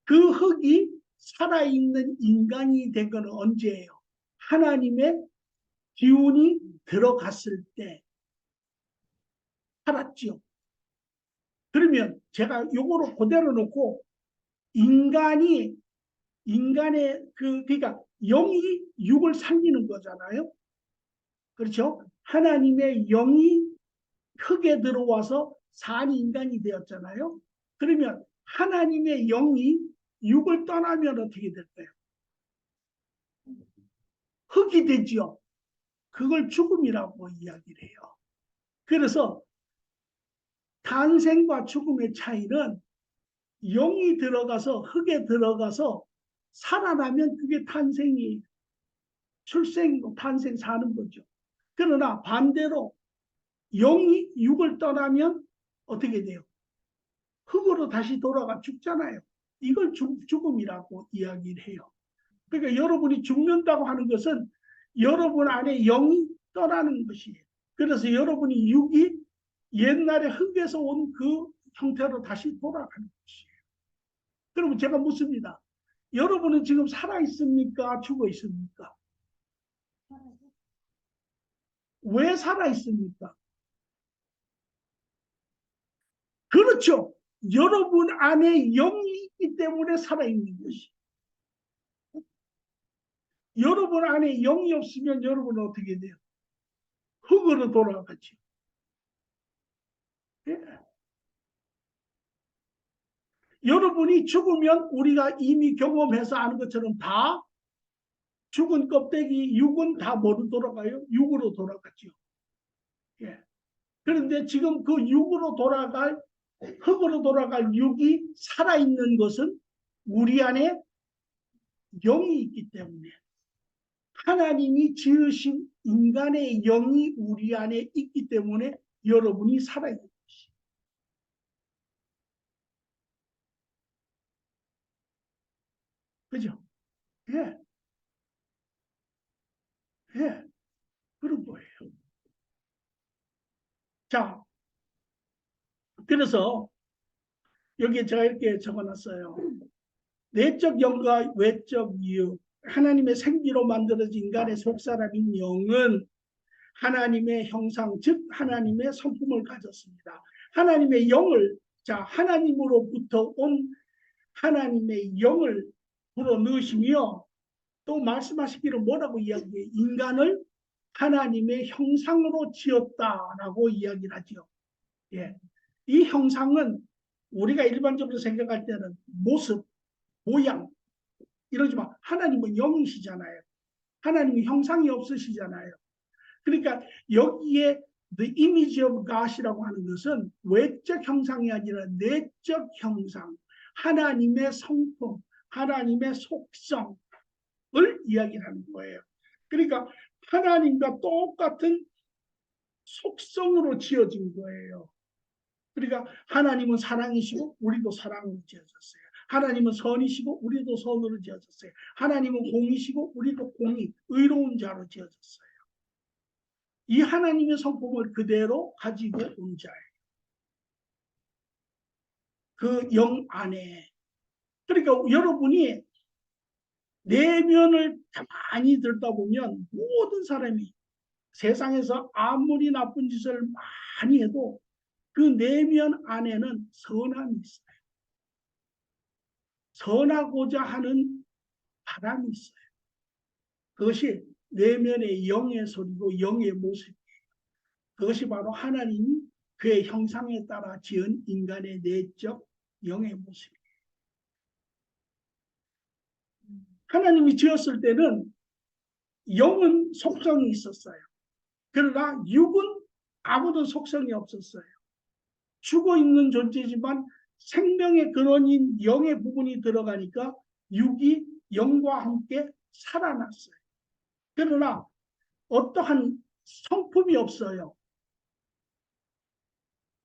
그 흙이 살아있는 인간이 된 건 언제예요? 하나님의 기운이 들어갔을 때 살았죠. 그러면 제가 요거를 그대로 놓고 인간의 그러니까 영이 육을 살리는 거잖아요. 그렇죠? 하나님의 영이 흙에 들어와서 산 인간이 되었잖아요. 그러면 하나님의 영이 육을 떠나면 어떻게 될까요? 흙이 되지요. 그걸 죽음이라고 이야기를 해요. 그래서 탄생과 죽음의 차이는 영이 들어가서 흙에 들어가서 살아나면 그게 탄생이 출생이고 탄생 사는 거죠. 그러나 반대로 영이 육을 떠나면 어떻게 돼요? 흙으로 다시 돌아가 죽잖아요. 이걸 죽음이라고 이야기를 해요. 그러니까 여러분이 죽는다고 하는 것은 여러분 안에 영이 떠나는 것이에요. 그래서 여러분이 육이 옛날에 흙에서 온 그 형태로 다시 돌아가는 것이에요. 그러면 제가 묻습니다. 여러분은 지금 살아있습니까? 죽어 있습니까? 왜 살아있습니까? 그렇죠. 여러분 안에 영이 있기 때문에 살아있는 것이. 여러분 안에 영이 없으면 여러분은 어떻게 돼요? 흙으로 돌아가죠. 예. 여러분이 죽으면 우리가 이미 경험해서 아는 것처럼 다 죽은 껍데기 육은 다 뭐로 돌아가요? 육으로 돌아가죠. 예. 그런데 지금 그 육으로 돌아갈 흙으로 돌아갈 육이 살아있는 것은 우리 안에 영이 있기 때문에 하나님이 지으신 인간의 영이 우리 안에 있기 때문에 여러분이 살아있는 것이에요. 그죠? 예. 예. 그런 거예요. 자, 그래서 여기에 제가 이렇게 적어놨어요. 내적 영과 외적 유, 하나님의 생기로 만들어진 인간의 속사람인 영은 하나님의 형상, 즉 하나님의 성품을 가졌습니다. 하나님의 영을, 자, 하나님으로부터 온 하나님의 영을 불어넣으시며 또 말씀하시기를 뭐라고 이야기해요? 인간을 하나님의 형상으로 지었다라고 이야기를 하죠. 예. 이 형상은 우리가 일반적으로 생각할 때는 모습, 모양 이러지만 하나님은 영이시잖아요. 하나님은 형상이 없으시잖아요. 그러니까 여기에 the image of God이라고 하는 것은 외적 형상이 아니라 내적 형상, 하나님의 성품, 하나님의 속성을 이야기하는 거예요. 그러니까 하나님과 똑같은 속성으로 지어진 거예요. 그러니까 하나님은 사랑이시고 우리도 사랑으로 지어졌어요. 하나님은 선이시고 우리도 선으로 지어졌어요. 하나님은 공이시고 우리도 공이 의로운 자로 지어졌어요. 이 하나님의 성품을 그대로 가지고 온 자예요. 그 영 안에. 그러니까 여러분이 내면을 가만히 들여다보면 모든 사람이 세상에서 아무리 나쁜 짓을 많이 해도 그 내면 안에는 선함이 있어요. 선하고자 하는 바람이 있어요. 그것이 내면의 영의 소리고 영의 모습이에요. 그것이 바로 하나님이 그의 형상에 따라 지은 인간의 내적 영의 모습이에요. 하나님이 지었을 때는 영은 속성이 있었어요. 그러나 육은 아무런 속성이 없었어요. 죽어 있는 존재지만 생명의 근원인 영의 부분이 들어가니까 육이 영과 함께 살아났어요. 그러나 어떠한 성품이 없어요.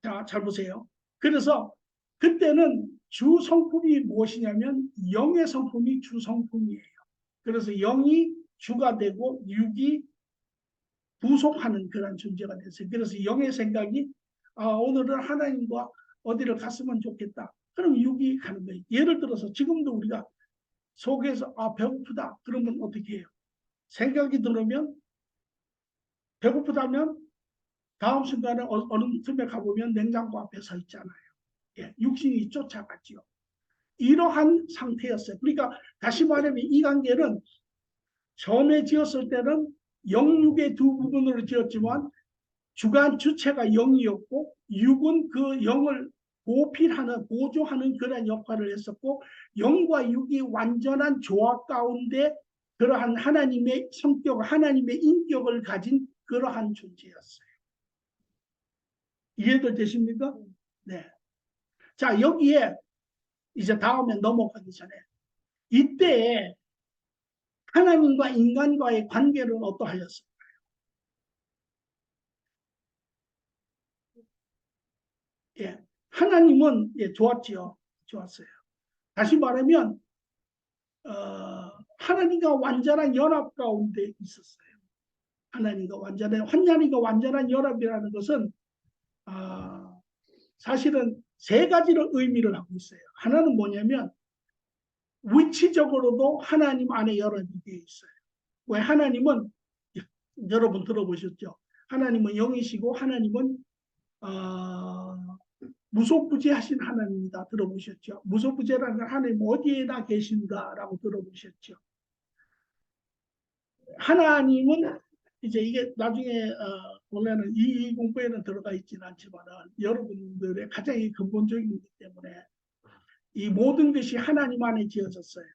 자, 잘 보세요. 그래서 그때는 주 성품이 무엇이냐면 영의 성품이 주 성품이에요. 그래서 영이 주가 되고 육이 부속하는 그런 존재가 됐어요. 그래서 영의 생각이 오늘은 하나님과 어디를 갔으면 좋겠다. 그럼 육이 가는 거예요. 예를 들어서 지금도 우리가 속에서 배고프다. 그러면 어떻게 해요? 생각이 들으면 배고프다면 다음 순간에 어느 틈에 가보면 냉장고 앞에 서 있잖아요. 예, 육신이 쫓아갔지요. 이러한 상태였어요. 그러니까 다시 말하면 이 관계는 처음에 지었을 때는 영육의 두 부분으로 지었지만 주간 주체가 영이었고 육은 그 영을 보필하는 보조하는 그런 역할을 했었고 영과 육이 완전한 조합 가운데 그러한 하나님의 성격, 하나님의 인격을 가진 그러한 존재였어요. 이해도 되십니까? 네. 자, 여기에 이제 다음에 넘어가기 전에 이때 하나님과 인간과의 관계는 어떠하였어요? 예. 하나님은 좋았지요. 좋았어요. 다시 말하면 하나님과 완전한 연합 가운데 있었어요. 하나님과 완전한 연합이라는 것은 사실은 세 가지를 의미를 하고 있어요. 하나는 뭐냐면 위치적으로도 하나님 안에 연합이 되어 있어요. 왜 하나님은 여러분 들어보셨죠? 하나님은 영이시고 하나님은 무소부재하신 하나님이다. 들어보셨죠? 무소부재라는 하나님 어디에나 계신다라고 들어보셨죠? 하나님은 이제 이게 나중에 원래는 이 공부에는 들어가 있지는 않지만 여러분들의 가장 근본적인 거기 때문에 이 모든 것이 하나님 안에 지어졌어요.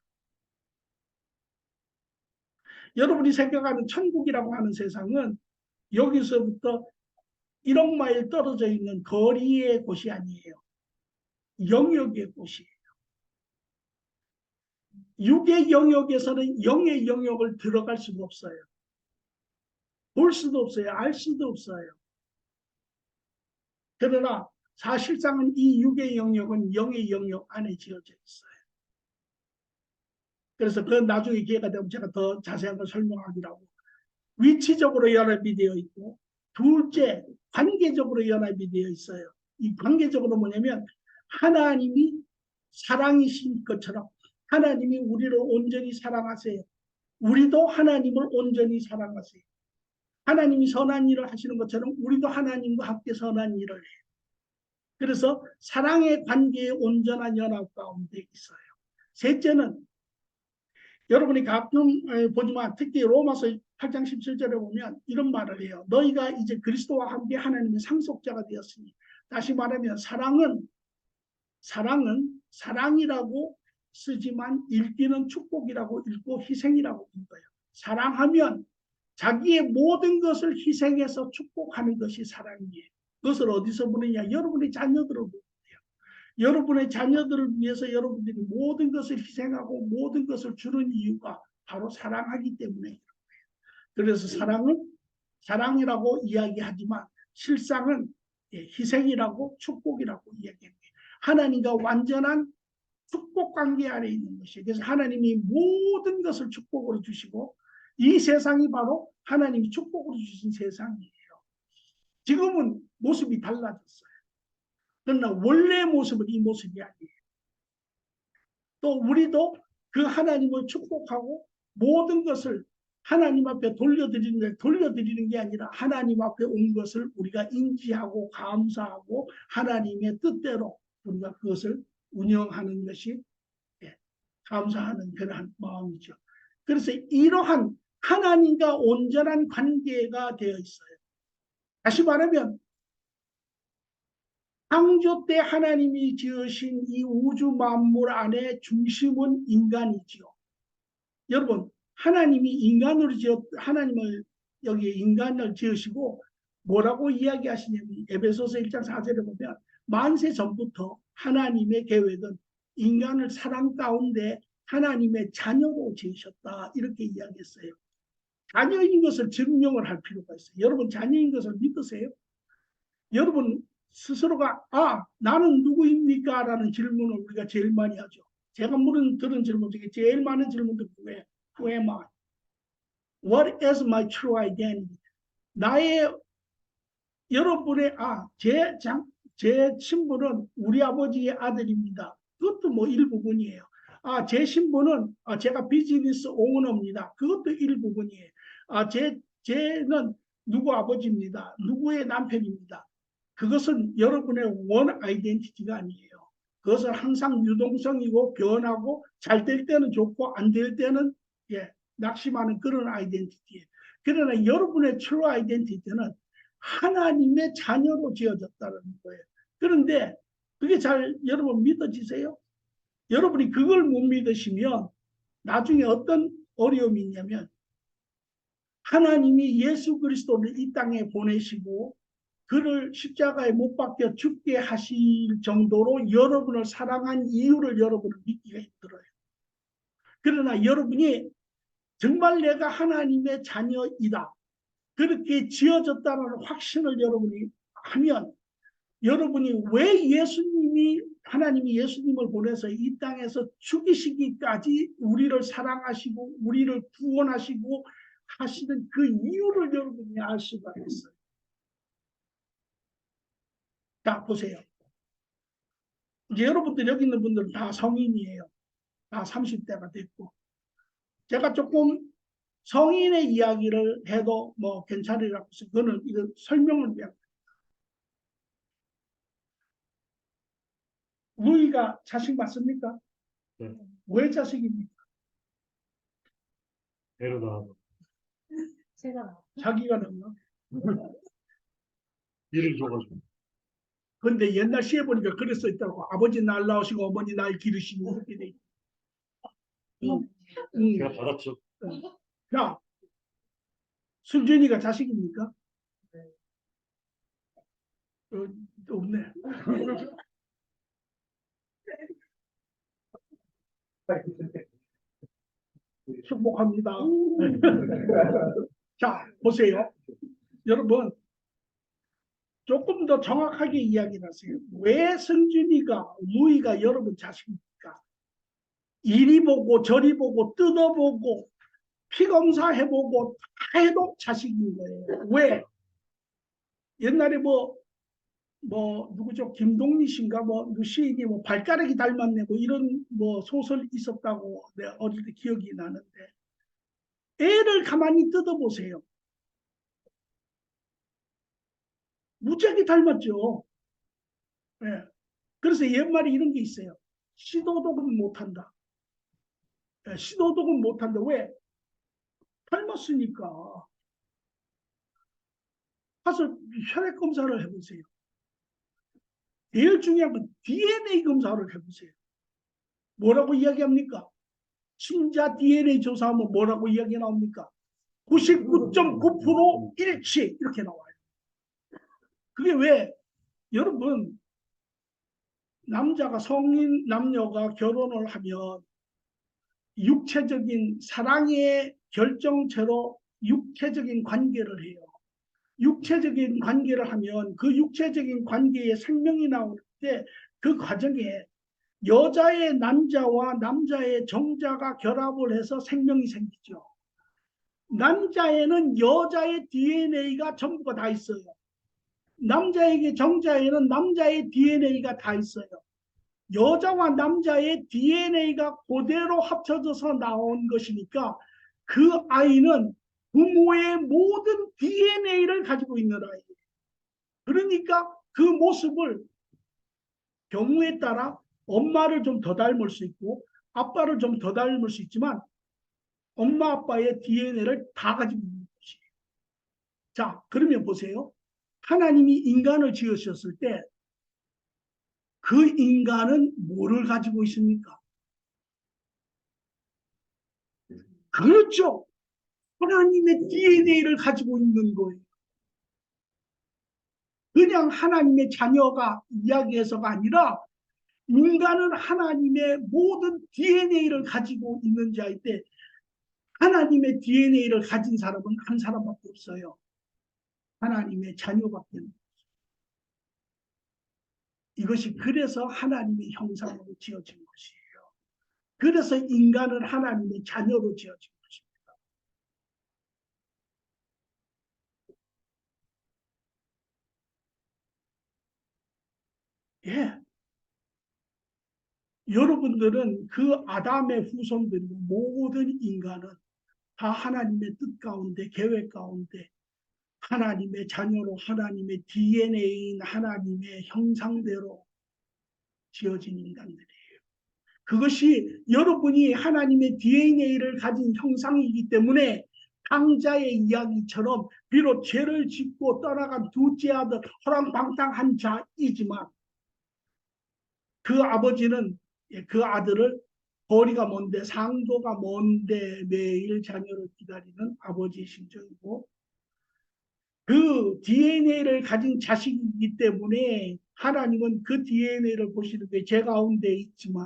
여러분이 생각하는 천국이라고 하는 세상은 여기서부터 1억 마일 떨어져 있는 거리의 곳이 아니에요. 영역의 곳이에요. 육의 영역에서는 영의 영역을 들어갈 수가 없어요. 볼 수도 없어요. 알 수도 없어요. 그러나 사실상은 이 육의 영역은 영의 영역 안에 지어져 있어요. 그래서 그 나중에 기회가 되면 제가 더 자세한 걸 설명하기로 하고 위치적으로 연합이 되어 있고 둘째 관계적으로 연합이 되어 있어요. 이 관계적으로 뭐냐면 하나님이 사랑이신 것처럼 하나님이 우리를 온전히 사랑하세요. 우리도 하나님을 온전히 사랑하세요. 하나님이 선한 일을 하시는 것처럼 우리도 하나님과 함께 선한 일을 해요. 그래서 사랑의 관계의 온전한 연합 가운데 있어요. 셋째는 여러분이 가끔 보지만 특히 로마서 8장 17절에 보면 이런 말을 해요. 너희가 이제 그리스도와 함께 하나님의 상속자가 되었으니 다시 말하면 사랑은 사랑이라고 쓰지만 읽기는 축복이라고 읽고 희생이라고 읽어요. 사랑하면 자기의 모든 것을 희생해서 축복하는 것이 사랑이에요. 그것을 어디서 보느냐? 여러분의 자녀들을 보세요. 여러분의 자녀들을 위해서 여러분들이 모든 것을 희생하고 모든 것을 주는 이유가 바로 사랑하기 때문에 그래서 사랑은 사랑이라고 이야기하지만 실상은 희생이라고 축복이라고 이야기합니다. 하나님과 완전한 축복 관계 안에 있는 것이에요. 그래서 하나님이 모든 것을 축복으로 주시고 이 세상이 바로 하나님이 축복으로 주신 세상이에요. 지금은 모습이 달라졌어요. 그러나 원래 모습은 이 모습이 아니에요. 또 우리도 그 하나님을 축복하고 모든 것을 하나님 앞에 돌려드리는 게 아니라 하나님 앞에 온 것을 우리가 인지하고 감사하고 하나님의 뜻대로 우리가 그것을 운영하는 것이 감사하는 그러한 마음이죠. 그래서 이러한 하나님과 온전한 관계가 되어 있어요. 다시 말하면 창조 때 하나님이 지으신 이 우주 만물 안에 중심은 인간이지요. 여러분, 하나님이 하나님을 여기 인간을 지으시고 뭐라고 이야기하시냐면 에베소서 1장 4절에 보면 만세 전부터 하나님의 계획은 인간을 사랑 가운데 하나님의 자녀로 지으셨다. 이렇게 이야기했어요. 자녀인 것을 증명을 할 필요가 있어요. 여러분 자녀인 것을 믿으세요? 여러분 스스로가 나는 누구입니까? 라는 질문을 우리가 제일 많이 하죠. 제가 들은 질문 중에 제일 많은 질문도 뭐예요? Who am I? What is my true identity? 나의 여러분의 제 신분은 우리 아버지의 아들입니다. 그것도 뭐 일부분이에요. 제 신분은 제가 비즈니스 오너입니다. 그것도 일부분이에요. 쟤는 누구 아버지입니다. 누구의 남편입니다. 그것은 여러분의 원 아이덴티티가 아니에요. 그것은 항상 유동성이고 변하고 잘 될 때는 좋고 안 될 때는 낙심하는 그런 아이덴티티예요. 그러나 여러분의 트루 아이덴티티는 하나님의 자녀로 지어졌다는 거예요. 그런데 그게 잘 여러분 믿어지세요? 여러분이 그걸 못 믿으시면 나중에 어떤 어려움이 있냐면 하나님이 예수 그리스도를 이 땅에 보내시고 그를 십자가에 못 박혀 죽게 하실 정도로 여러분을 사랑한 이유를 여러분은 믿기가 힘들어요. 그러나 여러분이 정말 내가 하나님의 자녀이다. 그렇게 지어졌다는 확신을 여러분이 하면 여러분이 왜 하나님이 예수님을 보내서 이 땅에서 죽이시기까지 우리를 사랑하시고 우리를 구원하시고 하시는 그 이유를 여러분이 알 수가 있어요. 자, 보세요. 이제 여러분들 여기 있는 분들은 다 성인이에요. 다 30대가 됐고. 제가 조금 성인의 이야기를 해도 뭐 괜찮으라고 해서 그거는 이거 설명을 위한. 루이가 자식 맞습니까? 네. 왜 자식입니까? 데려다 자기가 낳나? 일을 줘가지고. 근데 옛날 시에 보니까 그래 써 있더라고. 아버지 날 낳으시고 어머니 날 기르시고 이렇게 돼 있고. 제가 받았죠. 자, 순준이가 자식입니까? 없네. 축복합니다. 자, 보세요. 여러분, 조금 더 정확하게 이야기를 하세요. 왜 성준이가, 루이가 여러분 자식입니까? 이리 보고 저리 보고 뜯어보고 피검사 해보고 다 해도 자식인 거예요. 왜? 옛날에 누구죠? 김동리 씨인가 시인이 발가락이 닮았네 이런 소설 있었다고 내가 어릴 때 기억이 나는데 애를 가만히 뜯어보세요. 무지하게 닮았죠. 예. 그래서 옛말에 이런 게 있어요. 시도독은 못한다. 시도독은 못한다. 왜? 닮았으니까. 가서 혈액 검사를 해보세요. 제일 중요한 건 DNA 검사를 해보세요. 뭐라고 이야기합니까? 친자 DNA 조사하면 뭐라고 이야기 나옵니까? 99.9% 일치 이렇게 나와요. 그게 왜? 여러분 성인 남녀가 결혼을 하면 육체적인 사랑의 결정체로 육체적인 관계를 해요. 육체적인 관계를 하면 그 육체적인 관계에 생명이 나오는데 그 과정에 여자의 남자와 남자의 정자가 결합을 해서 생명이 생기죠. 남자에는 여자의 DNA가 전부가 다 있어요. 남자에게 정자에는 남자의 DNA가 다 있어요. 여자와 남자의 DNA가 그대로 합쳐져서 나온 것이니까 그 아이는 부모의 모든 DNA를 가지고 있는 아이예요. 그러니까 그 모습을 경우에 따라 엄마를 좀 더 닮을 수 있고 아빠를 좀 더 닮을 수 있지만 엄마 아빠의 DNA를 다 가지고 있는 것이에요. 자, 그러면 보세요. 하나님이 인간을 지으셨을 때 그 인간은 뭐를 가지고 있습니까? 그렇죠. 하나님의 DNA를 가지고 있는 거예요. 그냥 하나님의 자녀가 이야기해서가 아니라 인간은 하나님의 모든 DNA를 가지고 있는 자인데 하나님의 DNA를 가진 사람은 한 사람밖에 없어요. 하나님의 자녀밖에 없어요. 이것이 그래서 하나님의 형상으로 지어진 것이에요. 그래서 인간은 하나님의 자녀로 지어진 것입니다. 예. 여러분들은 그 아담의 후손들이고 모든 인간은 다 하나님의 뜻 가운데 계획 가운데 하나님의 자녀로 하나님의 DNA인 하나님의 형상대로 지어진 인간들이에요. 그것이 여러분이 하나님의 DNA를 가진 형상이기 때문에 강자의 이야기처럼 비록 죄를 짓고 떠나간 둘째 아들 허랑방탕한 자이지만 그 아버지는 그 아들을 거리가 먼데 상도가 먼데 매일 자녀를 기다리는 아버지의 심정이고 그 DNA를 가진 자식이기 때문에 하나님은 그 DNA를 보시는데 제 가운데 있지만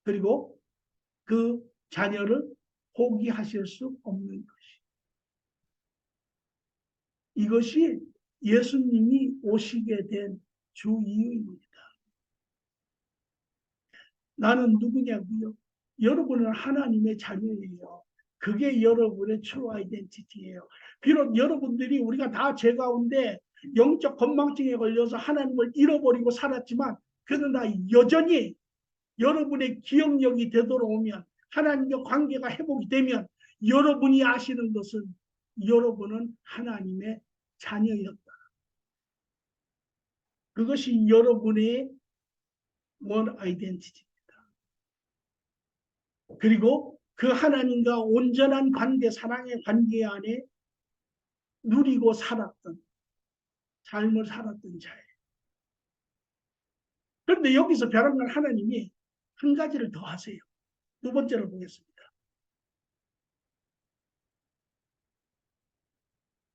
그리고 그 자녀를 포기하실 수 없는 것이 이것이 예수님이 오시게 된 주 이유입니다. 나는 누구냐고요? 여러분은 하나님의 자녀예요. 그게 여러분의 트루 아이덴티티예요. 비록 여러분들이 우리가 다 죄 가운데 영적 건망증에 걸려서 하나님을 잃어버리고 살았지만 그러나 여전히 여러분의 기억력이 되돌아오면 하나님과 관계가 회복이 되면 여러분이 아시는 것은 여러분은 하나님의 자녀였다. 그것이 여러분의 원 아이덴티티입니다. 그리고 그 하나님과 온전한 관계, 사랑의 관계 안에 누리고 살았던 삶을 살았던 자예요. 그런데 여기서 벼랑간 하나님이 한 가지를 더 하세요. 두 번째로 보겠습니다.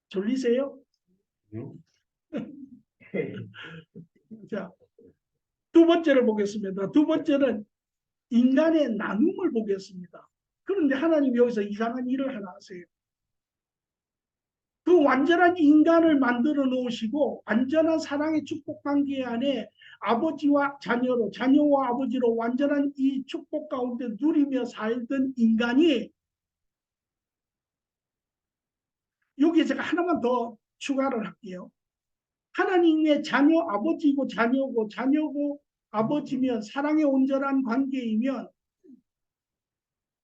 졸리세요? 자, 두 번째를 보겠습니다. 두 번째는 인간의 나눔을 보겠습니다. 그런데 하나님 여기서 이상한 일을 하나 하세요. 그 완전한 인간을 만들어 놓으시고 완전한 사랑의 축복 관계 안에 아버지와 자녀로 자녀와 아버지로 완전한 이 축복 가운데 누리며 살던 인간이 여기에 제가 하나만 더 추가를 할게요. 하나님의 자녀 아버지고 자녀고 자녀고 아버지면 사랑의 온전한 관계이면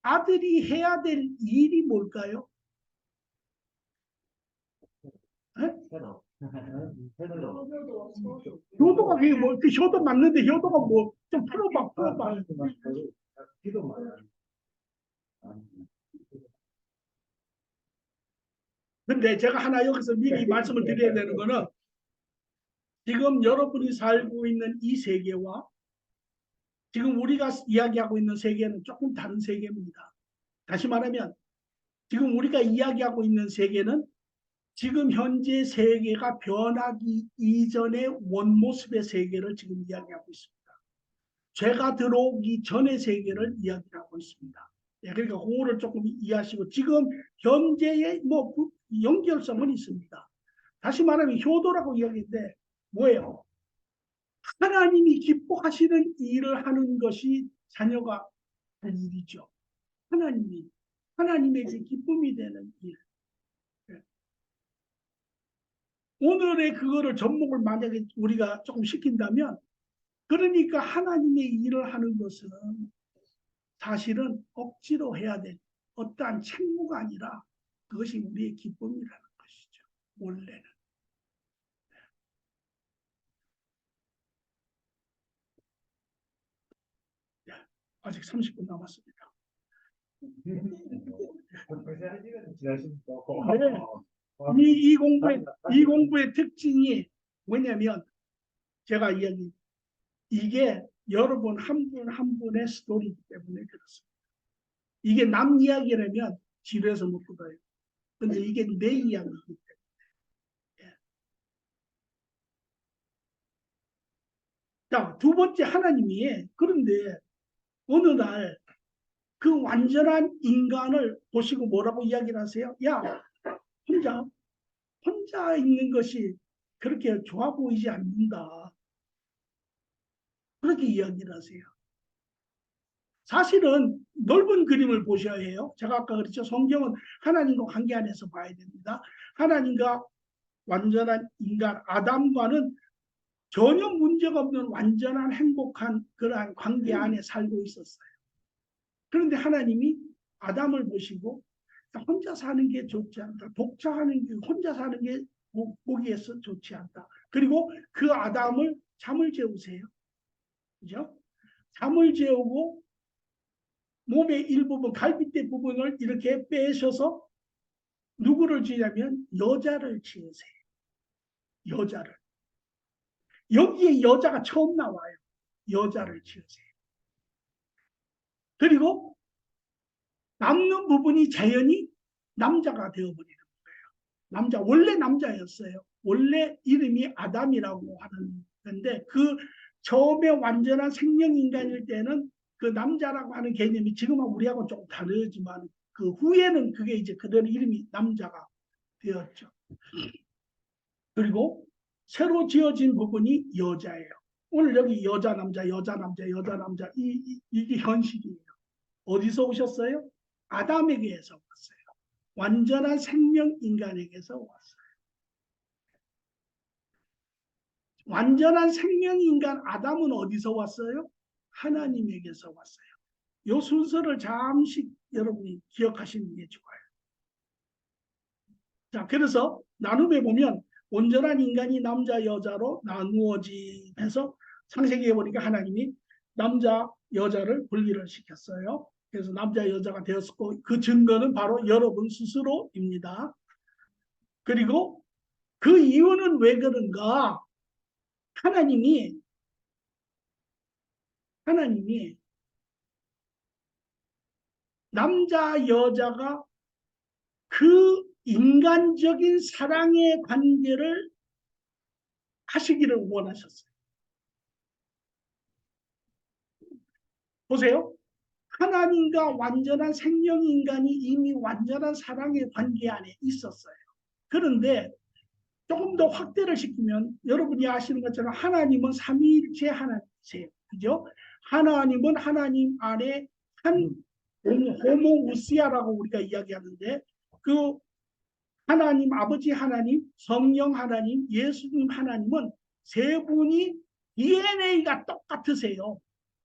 아들이 해야 될 일이 뭘까요? 효도가 그게 뭐, 그 효도 맞는데 효도가 뭐, 좀 풀어봐. 근데 제가 하나 여기서 미리 말씀을 드려야 되는 거는 지금 여러분이 살고 있는 이 세계와 지금 우리가 이야기하고 있는 세계는 조금 다른 세계입니다. 다시 말하면 지금 우리가 이야기하고 있는 세계는 지금 현재 세계가 변하기 이전의 원모습의 세계를 지금 이야기하고 있습니다. 죄가 들어오기 전의 세계를 이야기하고 있습니다. 그러니까 그거를 조금 이해하시고 지금 현재의 뭐 연결성은 있습니다. 다시 말하면 효도라고 이야기인데 뭐예요? 하나님이 기뻐하시는 일을 하는 것이 자녀가 할 일이죠. 하나님에게 기쁨이 되는 일. 오늘의 그거를 접목을 만약에 우리가 조금 시킨다면 그러니까 하나님의 일을 하는 것은 사실은 억지로 해야 될 어떠한 책무가 아니라 그것이 우리의 기쁨이라는 것이죠. 원래는. 아직 30분 남았습니다. 네. 이 공부의 특징이 뭐냐면 제가 이야기 이게 여러분 한 분 한 분의 스토리이기 때문에 그렇습니다. 이게 남 이야기라면 지루해서 못 들어요. 근데 이게 내 이야기이기 때문에 자, 두 번째 하나님이 그런데 어느 날 그 완전한 인간을 보시고 뭐라고 이야기를 하세요? 야, 혼자 있는 것이 그렇게 좋아 보이지 않는다. 그렇게 이야기를 하세요. 사실은 넓은 그림을 보셔야 해요. 제가 아까 그랬죠. 성경은 하나님과 관계 안에서 봐야 됩니다. 하나님과 완전한 인간 아담과는 전혀 문제가 없는 완전한 행복한 그러한 관계 안에 살고 있었어요. 그런데 하나님이 아담을 보시고 혼자 사는 게 좋지 않다. 독자하는 게 혼자 사는 게 보기에서 좋지 않다. 그리고 그 아담을 잠을 재우세요. 그죠? 잠을 재우고 몸의 일부분, 갈비뼈 부분을 이렇게 빼셔서 누구를 지냐면 여자를 지으세요. 여자를. 여기에 여자가 처음 나와요. 여자를 지으세요. 그리고 남는 부분이 자연히 남자가 되어버리는 거예요. 원래 남자였어요. 원래 이름이 아담이라고 하는 건데 그 처음에 완전한 생명인간일 때는 그 남자라고 하는 개념이 지금은 우리하고 조금 다르지만 그 후에는 그게 이제 그대로 이름이 남자가 되었죠. 그리고 새로 지어진 부분이 여자예요. 오늘 여기 여자 남자 이게 현실이에요. 어디서 오셨어요? 아담에게서 왔어요. 완전한 생명 인간에게서 왔어요. 완전한 생명 인간 아담은 어디서 왔어요? 하나님에게서 왔어요. 이 순서를 잠시 여러분이 기억하시는 게 좋아요. 자, 그래서 나눔에 보면 온전한 인간이 남자 여자로 나누어지면서 창세기에 보니까 하나님이 남자 여자를 분리를 시켰어요. 그래서 남자 여자가 되었고 그 증거는 바로 여러분 스스로입니다. 그리고 그 이유는 왜 그런가? 하나님이 남자 여자가 그 인간적인 사랑의 관계를 하시기를 원하셨어요. 보세요. 하나님과 완전한 생명인간이 이미 완전한 사랑의 관계 안에 있었어요. 그런데 조금 더 확대를 시키면 여러분이 아시는 것처럼 하나님은 삼위일체 하나님이세요. 그죠? 하나님은 하나님 안에 한 호모우시아라고 우리가 이야기하는데 그 하나님 아버지 하나님, 성령 하나님, 예수님 하나님은 세 분이 DNA가 똑같으세요.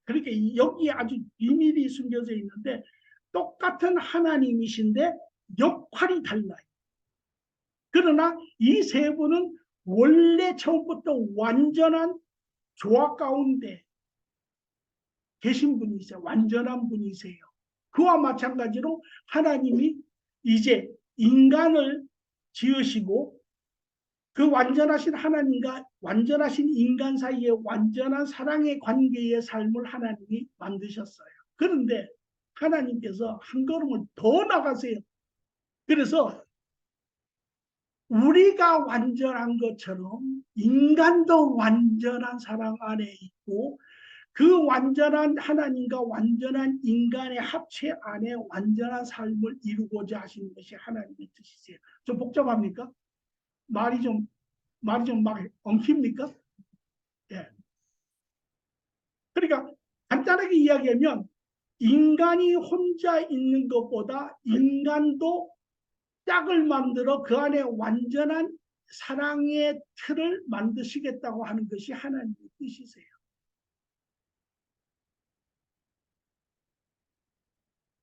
그렇게 여기에 아주 비밀이 숨겨져 있는데 똑같은 하나님이신데 역할이 달라요. 그러나 이 세 분은 원래 처음부터 완전한 조화 가운데 계신 분이세요. 완전한 분이세요. 그와 마찬가지로 하나님이 이제 인간을 지으시고 그 완전하신 하나님과 완전하신 인간 사이의 완전한 사랑의 관계의 삶을 하나님이 만드셨어요. 그런데 하나님께서 한 걸음을 더 나가세요. 그래서 우리가 완전한 것처럼 인간도 완전한 사랑 안에 있고 그 완전한 하나님과 완전한 인간의 합체 안에 완전한 삶을 이루고자 하시는 것이 하나님의 뜻이세요. 좀 복잡합니까? 말이 좀 막 엉킵니까? 예. 그러니까 간단하게 이야기하면 인간이 혼자 있는 것보다 인간도 짝을 만들어 그 안에 완전한 사랑의 틀을 만드시겠다고 하는 것이 하나님의 뜻이세요.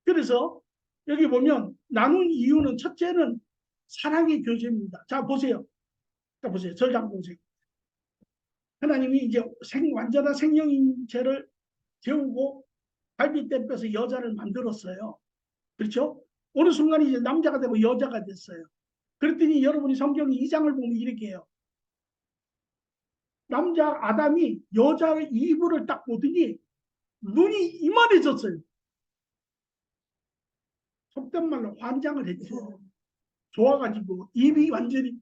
그래서 여기 보면 나눈 이유는 첫째는 사랑의 교제입니다. 자 보세요. 절장 보세요. 하나님이 이제 완전한 생명인체를 재우고 갈비뼈 빼서 여자를 만들었어요. 그렇죠? 어느 순간 이제 남자가 되고 여자가 됐어요. 그랬더니 여러분이 성경 2장을 보면 이렇게 해요. 남자 아담이 여자의 이불을 딱 보더니 눈이 이만해졌어요. 속된 말로 환장을 했죠. 좋아가지고 입이 완전히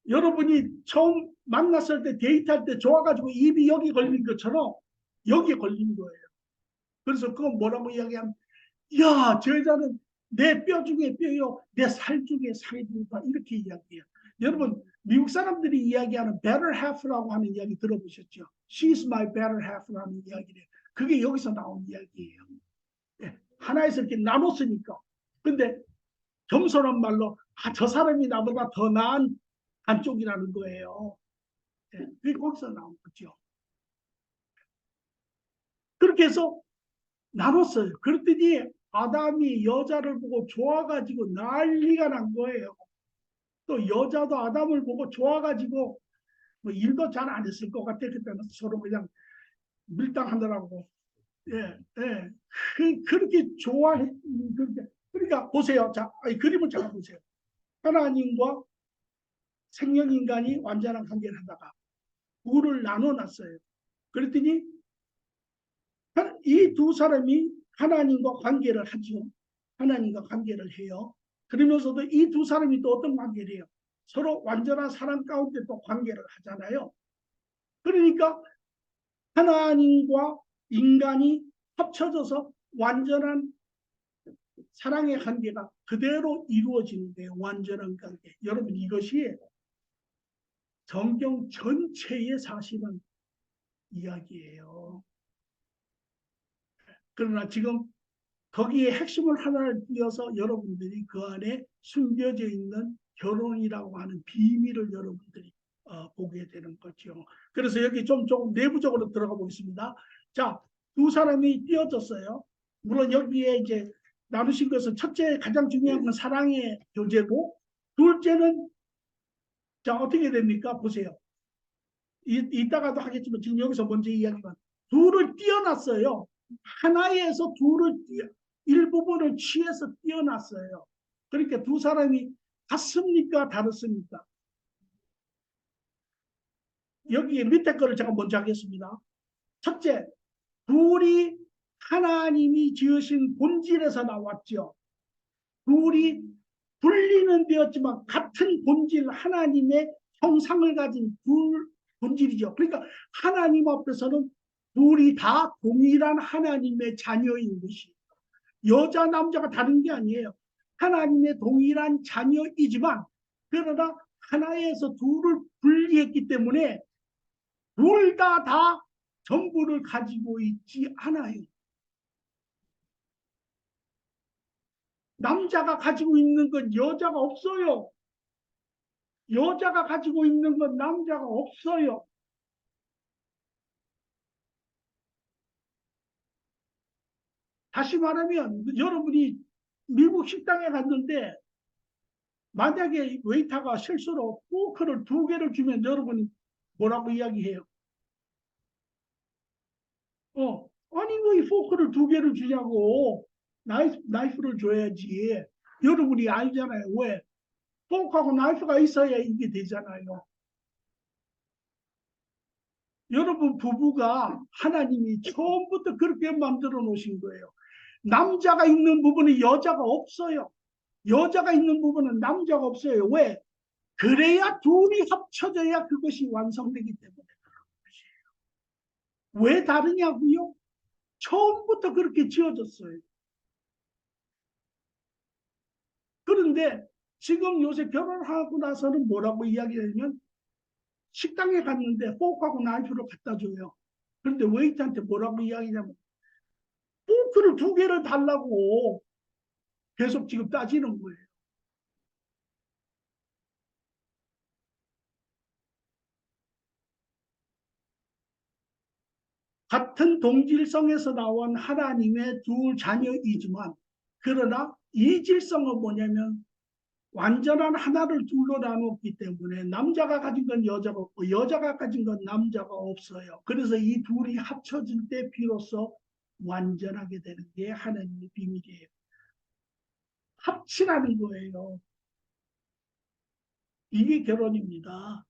여러분이 처음 만났을 때 데이트할 때 좋아가지고 입이 여기 걸린 것처럼 여기에 걸린 거예요. 그래서 그건 뭐라고 이야기하면 야, 저 여자는 내 뼈 중에 뼈요, 내 살 중에 살이다 이렇게 이야기해요. 여러분 미국 사람들이 이야기하는 better half라고 하는 이야기 들어보셨죠? She's my better half라는 이야기를 그게 여기서 나온 이야기예요. 예, 하나에서 이렇게 나눴으니까. 근데 겸손한 말로 저 사람이 나보다 더 나은 한쪽이라는 거예요. 예, 그게 거기서 나온 거죠. 그렇게 해서 나눴어요. 그랬더니 아담이 여자를 보고 좋아가지고 난리가 난 거예요. 또 여자도 아담을 보고 좋아가지고 뭐 일도 잘 안 했을 것 같아. 그때는 서로 그냥 밀당하더라고. 예, 예. 그렇게 좋아해. 그러니까 보세요. 자, 그림을 잘 보세요. 하나님과 생명인간이 완전한 관계를 하다가 둘을 나눠놨어요. 그랬더니 이 두 사람이 하나님과 관계를 하죠. 하나님과 관계를 해요. 그러면서도 이 두 사람이 또 어떤 관계를 해요? 서로 완전한 사랑 가운데 또 관계를 하잖아요. 그러니까 하나님과 인간이 합쳐져서 완전한 사랑의 관계가 그대로 이루어지는데요. 완전한 관계. 여러분 이것이 성경 전체의 사실은 이야기예요. 그러나 지금 거기에 핵심을 하나를 띄어서 여러분들이 그 안에 숨겨져 있는 결혼이라고 하는 비밀을 여러분들이 보게 되는 거죠. 그래서 여기 조금 내부적으로 들어가 보겠습니다. 자, 두 사람이 띄어졌어요. 물론 여기에 이제 나누신 것은 첫째 가장 중요한 건 사랑의 교제고 둘째는 자 어떻게 됩니까? 보세요. 이따가도 하겠지만 지금 여기서 먼저 이야기만 둘을 띄어놨어요. 하나에서 둘을 일부분을 취해서 띄어놨어요. 그러니까 두 사람이 같습니까? 다르습니까? 여기 밑에 거를 제가 먼저 하겠습니다. 첫째, 둘이 하나님이 지으신 본질에서 나왔죠. 둘이 분리는 되었지만 같은 본질 하나님의 형상을 가진 둘 본질이죠. 그러니까 하나님 앞에서는 둘이 다 동일한 하나님의 자녀인 것이 여자 남자가 다른 게 아니에요. 하나님의 동일한 자녀이지만 그러나 하나에서 둘을 분리했기 때문에 둘 다 전부를 가지고 있지 않아요. 남자가 가지고 있는 건 여자가 없어요. 여자가 가지고 있는 건 남자가 없어요. 다시 말하면 여러분이 미국 식당에 갔는데 만약에 웨이터가 실수로 포크를 2개를 주면 여러분이 뭐라고 이야기해요? 아니 왜 포크를 2개를 주냐고 나이프를 줘야지. 여러분이 알잖아요. 왜? 포크하고 나이프가 있어야 이게 되잖아요. 여러분 부부가 하나님이 처음부터 그렇게 만들어 놓으신 거예요. 남자가 있는 부분은 여자가 없어요. 여자가 있는 부분은 남자가 없어요. 왜? 그래야 둘이 합쳐져야 그것이 완성되기 때문에 그런 것이에요. 왜 다르냐고요? 처음부터 그렇게 지어졌어요. 그런데 지금 요새 결혼하고 나서는 뭐라고 이야기하냐면 식당에 갔는데 포크하고 나이프를 갖다 줘요. 그런데 웨이트한테 뭐라고 이야기하냐면 포크를 2개를 달라고 계속 지금 따지는 거예요. 같은 동질성에서 나온 하나님의 두 자녀이지만 그러나 이질성은 뭐냐면 완전한 하나를 둘로 나눴기 때문에 남자가 가진 건 여자가 없고 여자가 가진 건 남자가 없어요. 그래서 이 둘이 합쳐질 때 비로소 완전하게 되는 게 하나님의 비밀이에요. 합치라는 거예요. 이게 결혼입니다.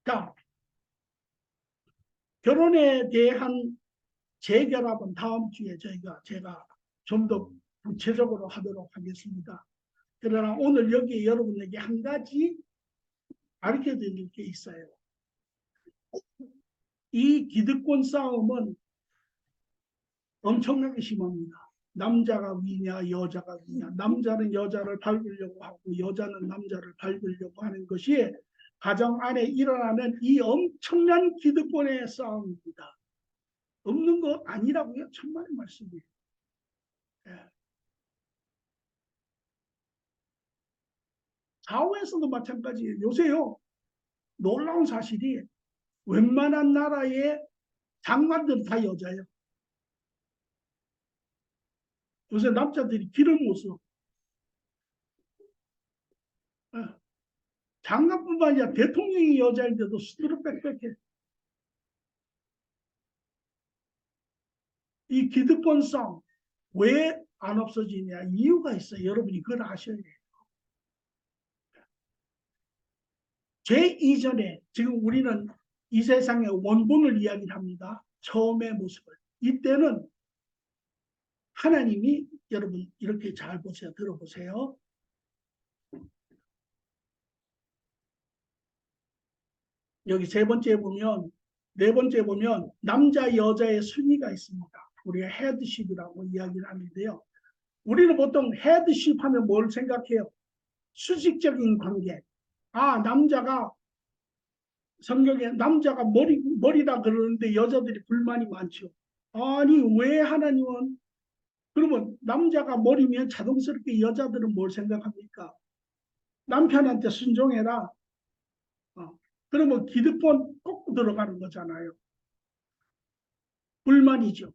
자, 결혼에 대한 재결합은 다음 주에 제가 좀 더 구체적으로 하도록 하겠습니다. 그러나 오늘 여기 여러분에게 한 가지 가르쳐 드릴 게 있어요. 이 기득권 싸움은 엄청나게 심합니다. 남자가 위냐 여자가 위냐, 남자는 여자를 밟으려고 하고 여자는 남자를 밟으려고 하는 것이 가정 안에 일어나는 이 엄청난 기득권의 싸움입니다. 없는 거 아니라고요. 천만의 말씀이에요. 예. 사후에서도 마찬가지예요. 요새요, 놀라운 사실이 웬만한 나라의 장관들은 다 여자예요. 요새 남자들이 길을 못 써. 예. 장관뿐만 아니라 대통령이 여자인데도 수두룩 빽빽해. 이 기득권 싸움 왜 안 없어지냐? 이유가 있어요. 여러분이 그걸 아셔야 돼요. 죄 이전에 지금 우리는 이 세상의 원본을 이야기합니다. 처음의 모습을. 이때는 하나님이 여러분 이렇게 잘 보세요. 들어보세요. 여기 세 번째 보면, 네 번째 보면 남자 여자의 순위가 있습니다. 우리가 헤드십이라고 이야기를 하는데요. 우리는 보통 헤드십 하면 뭘 생각해요? 수직적인 관계. 아, 남자가 성경에 남자가 머리라 그러는데 여자들이 불만이 많죠. 아니, 왜 하나님은 그러면 남자가 머리면 자동스럽게 여자들은 뭘 생각합니까? 남편한테 순종해라. 그러면 기득권 꼭 들어가는 거잖아요. 불만이죠.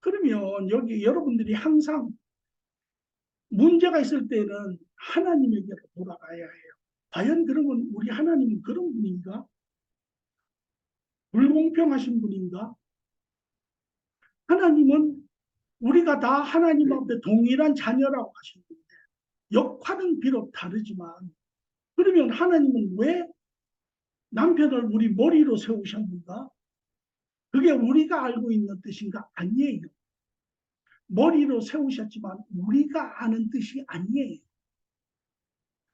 그러면 여기 여러분들이 항상 문제가 있을 때는 하나님에게로 돌아가야 해요. 과연 그러면 우리 하나님은 그런 분인가? 불공평하신 분인가? 하나님은 우리가 다 하나님 앞에 동일한 자녀라고 하시는데 역할은 비록 다르지만 그러면 하나님은 왜 남편을 우리 머리로 세우셨는가? 그게 우리가 알고 있는 뜻인가? 아니에요. 머리로 세우셨지만 우리가 아는 뜻이 아니에요.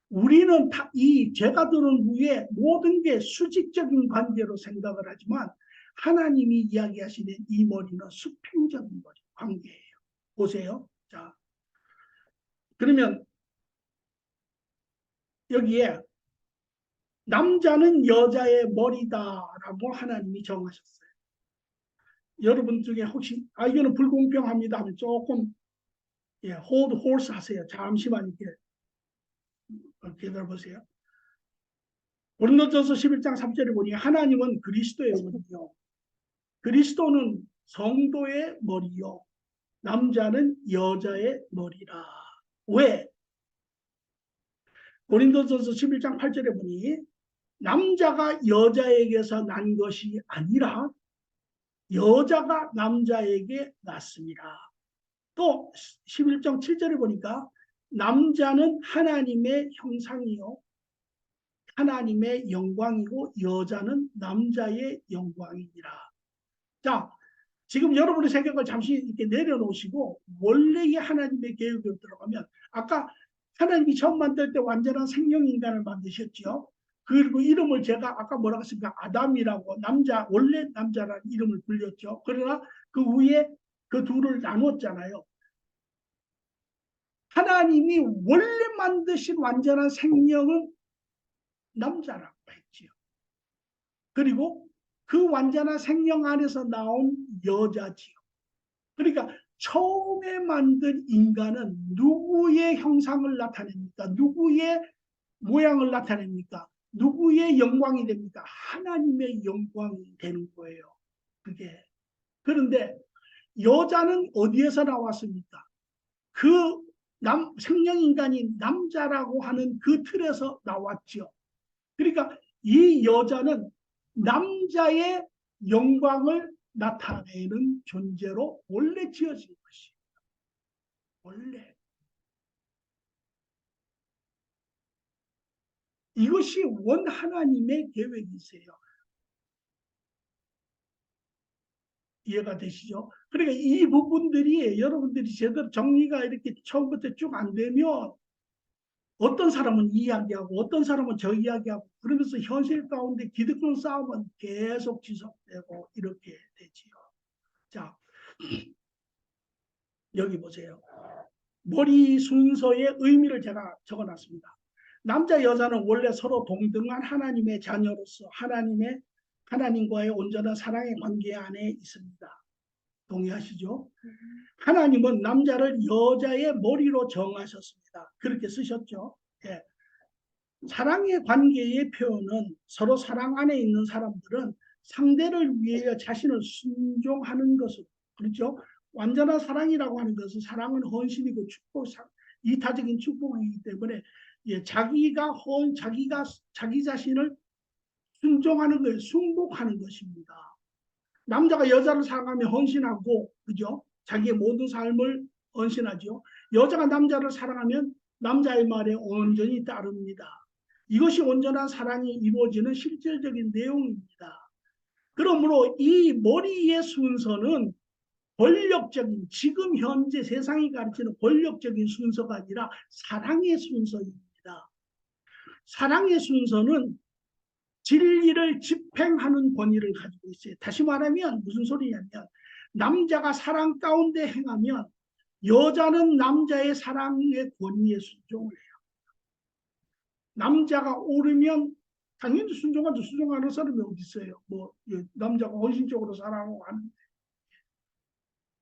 우리는 이 죄가 들은 후에 모든 게 수직적인 관계로 생각을 하지만 하나님이 이야기하시는 이 머리는 수평적인 머리, 관계예요. 보세요. 자, 그러면 여기에 남자는 여자의 머리다라고 하나님이 정하셨어요. 여러분 중에 혹시 이거는 불공평합니다 하면 조금 hold horse 하세요. 잠시만 이렇게 기다려보세요. 고린도전서 11장 3절에 보니 하나님은 그리스도의 머리요. 그리스도는 성도의 머리요. 남자는 여자의 머리라. 왜? 고린도전서 11장 8절에 보니 남자가 여자에게서 난 것이 아니라 여자가 남자에게 났습니다. 또 11장 7절에 보니까 남자는 하나님의 형상이요. 하나님의 영광이고 여자는 남자의 영광이니라. 자, 지금 여러분의 생각을 잠시 이렇게 내려놓으시고 원래의 하나님의 계획으로 들어가면 아까 하나님이 처음 만들 때 완전한 생명인간을 만드셨죠. 그리고 이름을 제가 아까 뭐라고 했습니까? 아담이라고 남자 원래 남자라는 이름을 불렸죠. 그러나 그 후에 그 둘을 나눴잖아요. 하나님이 원래 만드신 완전한 생명은 남자라고 했지요. 그리고 그 완전한 생명 안에서 나온 여자지요. 그러니까 처음에 만든 인간은 누구의 형상을 나타냅니까? 누구의 모양을 나타냅니까? 누구의 영광이 됩니까? 하나님의 영광이 되는 거예요. 그게. 그런데 여자는 어디에서 나왔습니까? 그 생명인간이 남자라고 하는 그 틀에서 나왔죠. 그러니까 이 여자는 남자의 영광을 나타내는 존재로 원래 지어진 것이에요. 원래. 이것이 원 하나님의 계획이세요. 이해가 되시죠? 그러니까 이 부분들이 여러분들이 제대로 정리가 이렇게 처음부터 쭉 안 되면 어떤 사람은 이 이야기하고 어떤 사람은 저 이야기하고 그러면서 현실 가운데 기득권 싸움은 계속 지속되고 이렇게 되지요. 자, 여기 보세요. 머리 순서의 의미를 제가 적어놨습니다. 남자 여자는 원래 서로 동등한 하나님의 자녀로서 하나님과의 온전한 사랑의 관계 안에 있습니다. 동의하시죠? 하나님은 남자를 여자의 머리로 정하셨습니다. 그렇게 쓰셨죠. 예. 사랑의 관계의 표현은 서로 사랑 안에 있는 사람들은 상대를 위해 자신을 순종하는 것으로, 그렇죠? 완전한 사랑이라고 하는 것은 사랑은 헌신이고 축복, 이타적인 축복이기 때문에 예, 자기 자신을 순종하는 거예요. 순복하는 것입니다. 남자가 여자를 사랑하면 헌신하고, 그죠? 자기의 모든 삶을 헌신하죠. 여자가 남자를 사랑하면 남자의 말에 온전히 따릅니다. 이것이 온전한 사랑이 이루어지는 실질적인 내용입니다. 그러므로 이 머리의 순서는 권력적인, 지금 현재 세상이 가르치는 권력적인 순서가 아니라 사랑의 순서입니다. 사랑의 순서는 진리를 집행하는 권위를 가지고 있어요. 다시 말하면 무슨 소리냐면 남자가 사랑 가운데 행하면 여자는 남자의 사랑의 권위에 순종을 해요. 남자가 옳으면 당연히 순종하죠. 순종하는 사람이 어디 있어요. 뭐 남자가 헌신적으로 사랑하고 하는데.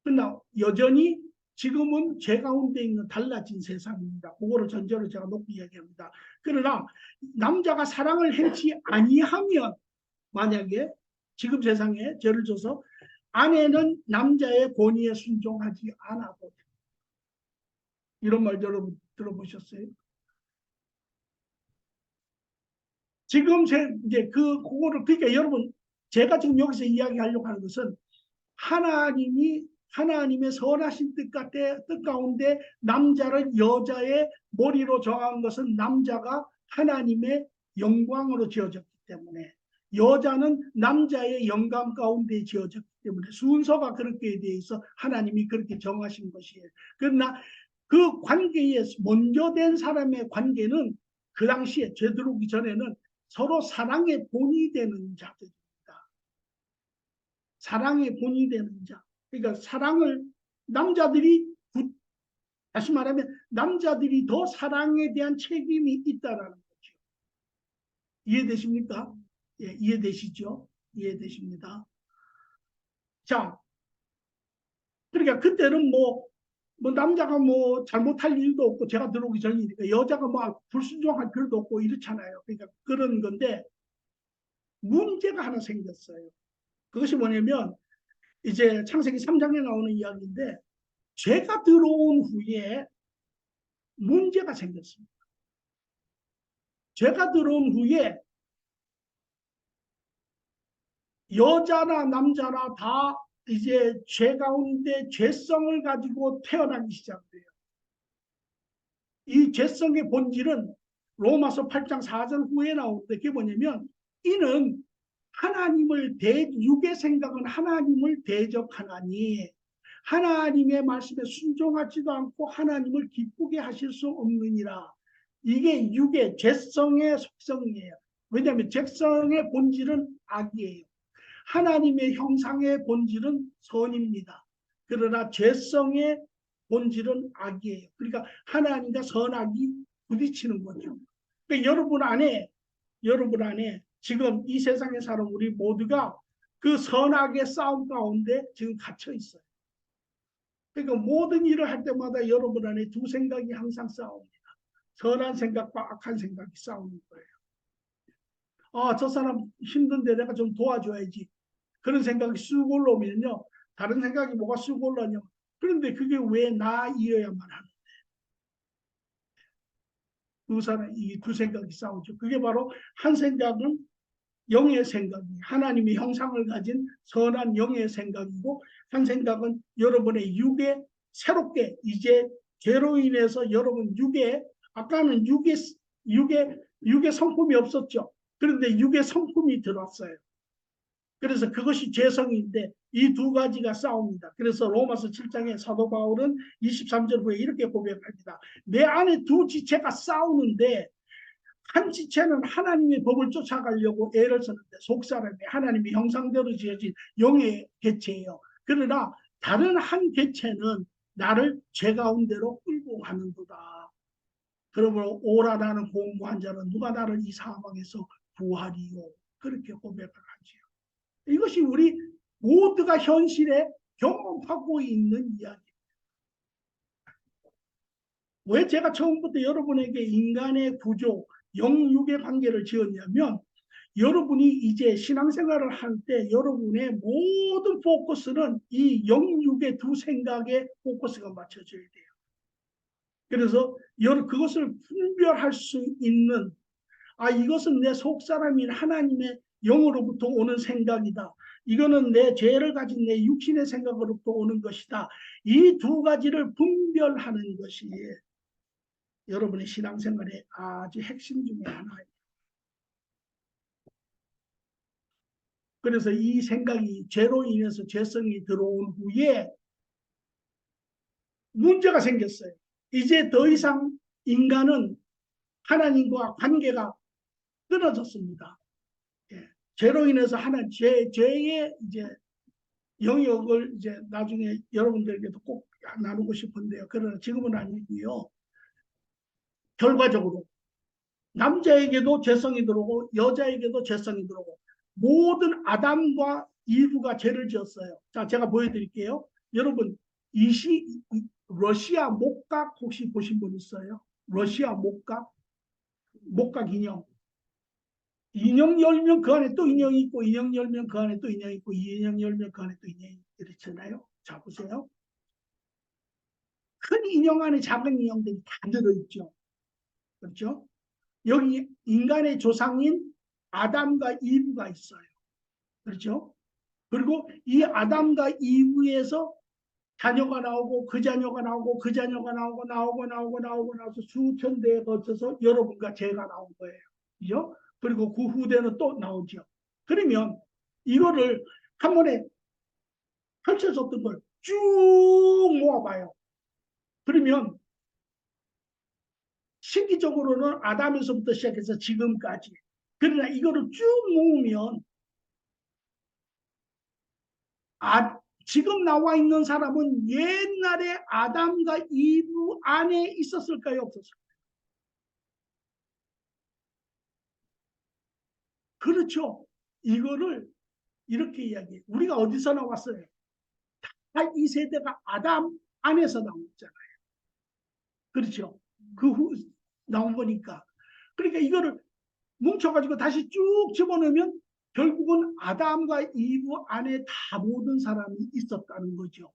그러나 여전히 지금은 죄 가운데 있는 달라진 세상입니다. 그거를 전제로 제가 높이 이야기합니다. 그러나 남자가 사랑을 행치 아니하면 만약에 지금 세상에 죄를 져서 아내는 남자의 권위에 순종하지 않아도 이런 말 여러분 들어보셨어요? 지금 이제 그거를 그러니까 여러분 제가 지금 여기서 이야기하려고 하는 것은 하나님의 선하신 뜻 가운데 남자를 여자의 머리로 정한 것은 남자가 하나님의 영광으로 지어졌기 때문에 여자는 남자의 영광 가운데 지어졌기 때문에 순서가 그렇게 되어 있어 하나님이 그렇게 정하신 것이에요. 그러나 그 관계에 먼저 된 사람의 관계는 그 당시에 죄 들어오기 전에는 서로 사랑의 본이 되는 자들입니다. 사랑의 본이 되는 자. 그러니까 사랑을 다시 말하면 남자들이 더 사랑에 대한 책임이 있다라는 거죠. 이해되십니까? 예, 이해되시죠? 이해되십니다. 자, 그러니까 그때는 뭐 남자가 뭐 잘못할 일도 없고 제가 들어오기 전이니까 여자가 뭐 불순종할 필요도 없고 이렇잖아요. 그러니까 그런 건데 문제가 하나 생겼어요. 그것이 뭐냐면 이제 창세기 3장에 나오는 이야기인데 죄가 들어온 후에 문제가 생겼습니다. 죄가 들어온 후에 여자나 남자나 다 이제 죄 가운데 죄성을 가지고 태어나기 시작돼요. 이 죄성의 본질은 로마서 8장 4절 후에 나오는데 그게 뭐냐면 이는 육의 생각은 하나님을 대적하나니 하나님의 말씀에 순종하지도 않고 하나님을 기쁘게 하실 수 없느니라. 이게 육의 죄성의 속성이에요. 왜냐하면 죄성의 본질은 악이에요. 하나님의 형상의 본질은 선입니다. 그러나 죄성의 본질은 악이에요. 그러니까 하나님과 선악이 부딪히는 거죠. 그러니까 여러분 안에 지금 이 세상에 사는 우리 모두가 그 선악의 싸움 가운데 지금 갇혀 있어요. 그러니까 모든 일을 할 때마다 여러분 안에 두 생각이 항상 싸웁니다. 선한 생각과 악한 생각이 싸우는 거예요. 아, 저 사람 힘든데 내가 좀 도와줘야지. 그런 생각이 쑥 올라오면요. 다른 생각이 뭐가 쑥 올라오냐. 그런데 그게 왜 나이어야만 하는데. 이 두 생각이 싸우죠. 그게 바로 한 생각은 영의 생각이 하나님의 형상을 가진 선한 영의 생각이고 한 생각은 여러분의 육에 새롭게 이제 죄로 인해서 여러분 육에 아까는 육에 성품이 없었죠. 그런데 육에 성품이 들었어요. 그래서 그것이 죄성인데 이 두 가지가 싸웁니다. 그래서 로마서 7장에 사도 바울은 23절 후에 이렇게 고백합니다. 내 안에 두 지체가 싸우는데 한 지체는 하나님의 법을 쫓아가려고 애를 쓰는데 속사람이 하나님의 형상대로 지어진 영의 개체예요. 그러나 다른 한 개체는 나를 죄 가운데로 끌고 가는도다. 그러므로 오라 나는 공부한 자는 누가 나를 이 사망에서 구하리요. 그렇게 고백을 하지요. 이것이 우리 모두가 현실에 경험하고 있는 이야기입니다. 왜 제가 처음부터 여러분에게 인간의 구조, 영육의 관계를 지었냐면 여러분이 이제 신앙생활을 할 때 여러분의 모든 포커스는 이 영육의 두 생각에 포커스가 맞춰져야 돼요. 그래서 그것을 분별할 수 있는 이것은 내 속사람인 하나님의 영으로부터 오는 생각이다. 이거는 내 죄를 가진 내 육신의 생각으로부터 오는 것이다. 이 두 가지를 분별하는 것이 여러분의 신앙생활의 아주 핵심 중에 하나예요. 그래서 이 생각이 죄로 인해서 죄성이 들어온 후에 문제가 생겼어요. 이제 더 이상 인간은 하나님과 관계가 끊어졌습니다. 죄로 인해서 죄의 이제 영역을 이제 나중에 여러분들에게도 꼭 나누고 싶은데요. 그러나 지금은 아니고요. 결과적으로 남자에게도 죄성이 들어오고 여자에게도 죄성이 들어오고 모든 아담과 이브가 죄를 지었어요. 자, 제가 보여드릴게요. 여러분, 러시아 목각 혹시 보신 분 있어요? 러시아 목각 인형. 인형 열면 그 안에 또 인형이 있고 인형 열면 그 안에 또 인형이 있고 인형 열면 그 안에 또 인형이 이렇잖아요. 자, 보세요. 큰 인형 안에 작은 인형들이 다 들어있죠. 그렇죠? 여기 인간의 조상인 아담과 이브가 있어요. 그렇죠? 그리고 이 아담과 이브에서 자녀가 나오고 그 자녀가 나오고 그 자녀가 나와서 수천 대에 거쳐서 여러분과 제가 나온 거예요. 그죠? 그리고 그 후대는 또 나오죠. 그러면 이거를 한 번에 펼쳐졌던 걸 쭉 모아봐요. 그러면 시기적으로는 아담에서부터 시작해서 지금까지. 그러나 이거를 쭉 모으면 지금 나와 있는 사람은 옛날에 아담과 이브 안에 있었을까요? 없었을까요? 그렇죠. 이거를 이렇게 이야기해요. 우리가 어디서 나왔어요? 이 세대가 아담 안에서 나왔잖아요. 그렇죠. 그 후 나온 거니까. 그러니까 이거를 뭉쳐가지고 다시 쭉 집어넣으면 결국은 아담과 이브 안에 다 모든 사람이 있었다는 거죠.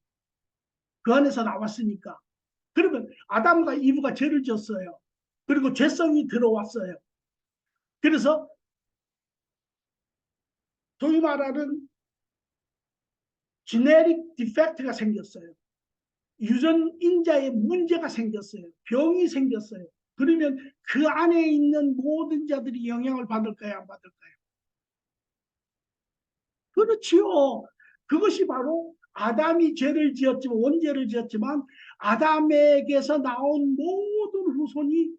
그 안에서 나왔으니까. 그러면 아담과 이브가 죄를 지었어요. 그리고 죄성이 들어왔어요. 그래서 소위 말하는 지네릭 디펙트가 생겼어요. 유전인자에 문제가 생겼어요. 병이 생겼어요. 그러면 그 안에 있는 모든 자들이 영향을 받을까요? 안 받을까요? 그렇지요. 그것이 바로 아담이 죄를 지었지만 원죄를 지었지만 아담에게서 나온 모든 후손이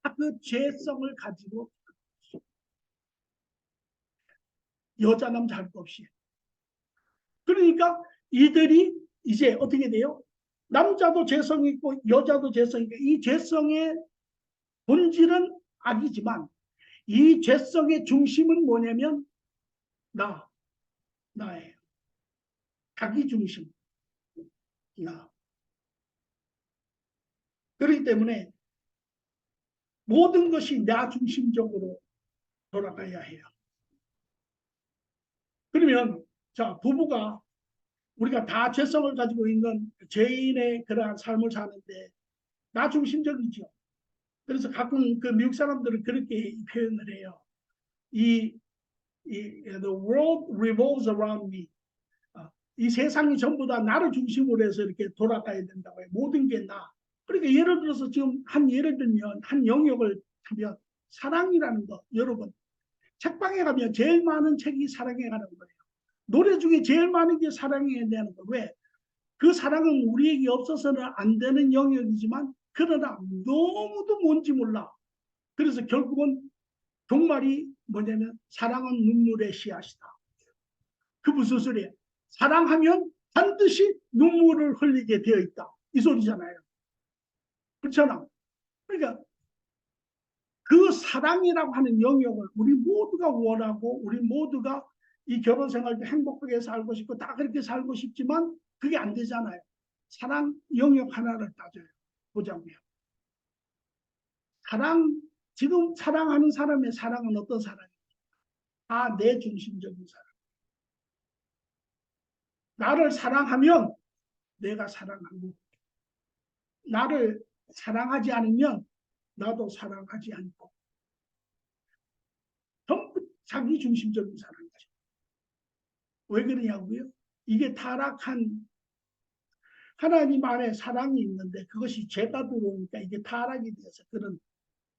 다 그 죄성을 가지고 여자 남자 할 것 없이. 그러니까 이들이 이제 어떻게 돼요? 남자도 죄성이 있고 여자도 죄성이 있고 이 죄성의 본질은 악이지만 이 죄성의 중심은 뭐냐면 나예요. 자기 중심. 나. 그렇기 때문에 모든 것이 나 중심적으로 돌아가야 해요. 그러면 자, 부부가 우리가 다 죄성을 가지고 있는 죄인의 그러한 삶을 사는데 나 중심적이죠. 그래서 가끔 그 미국 사람들은 그렇게 표현을 해요. The world revolves around me. 이 세상이 전부 다 나를 중심으로 해서 이렇게 돌아가야 된다고 해요. 모든 게 나. 그러니까 예를 들어서 지금 예를 들면 한 영역을 하면 사랑이라는 거 여러분 책방에 가면 제일 많은 책이 사랑에 관한 거예요. 노래 중에 제일 많은 게 사랑해야 되는 거. 왜? 그 사랑은 우리에게 없어서는 안 되는 영역이지만 그러나 너무도 뭔지 몰라. 그래서 결국은 종말이 뭐냐면 사랑은 눈물의 씨앗이다. 그 무슨 소리예요? 사랑하면 반드시 눈물을 흘리게 되어 있다. 이 소리잖아요. 그렇잖아. 그러니까 그 사랑이라고 하는 영역을 우리 모두가 원하고 우리 모두가 이 결혼 생활도 행복하게 살고 싶고 다 그렇게 살고 싶지만 그게 안 되잖아요. 사랑 영역 하나를 따져요. 보자고요. 사랑, 지금 사랑하는 사람의 사랑은 어떤 사랑이에요? 다 내 중심적인 사랑. 나를 사랑하면 내가 사랑하고 나를 사랑하지 않으면 나도 사랑하지 않고 전부 자기 중심적인 사랑이죠. 왜 그러냐고요? 이게 타락한 하나님 안에 사랑이 있는데 그것이 죄가 들어오니까 이게 타락이 돼서 그런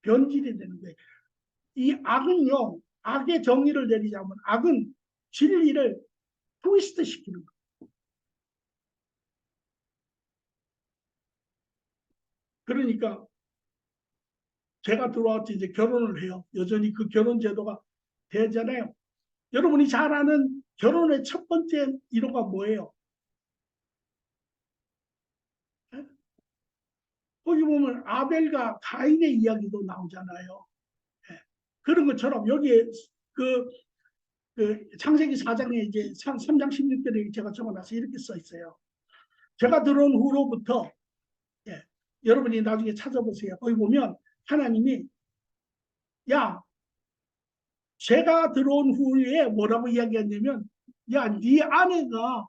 변질이 되는 거예요. 이 악은요, 악의 정의를 내리자면 악은 진리를 트위스트 시키는 거예요. 그러니까 제가 들어와서 이제 결혼을 해요. 여전히 그 결혼 제도가 되잖아요. 여러분이 잘 아는 결혼의 첫 번째 이유가 뭐예요? 거기 보면 아벨과 가인의 이야기도 나오잖아요. 그런 것처럼 여기에 그, 창세기 4장에 이제 3장 16절에 제가 적어놔서 이렇게 써 있어요. 제가 들어온 후로부터 여러분이 나중에 찾아보세요. 거기 보면 하나님이 야, 제가 들어온 후에 뭐라고 이야기했냐면 야, 네 아내가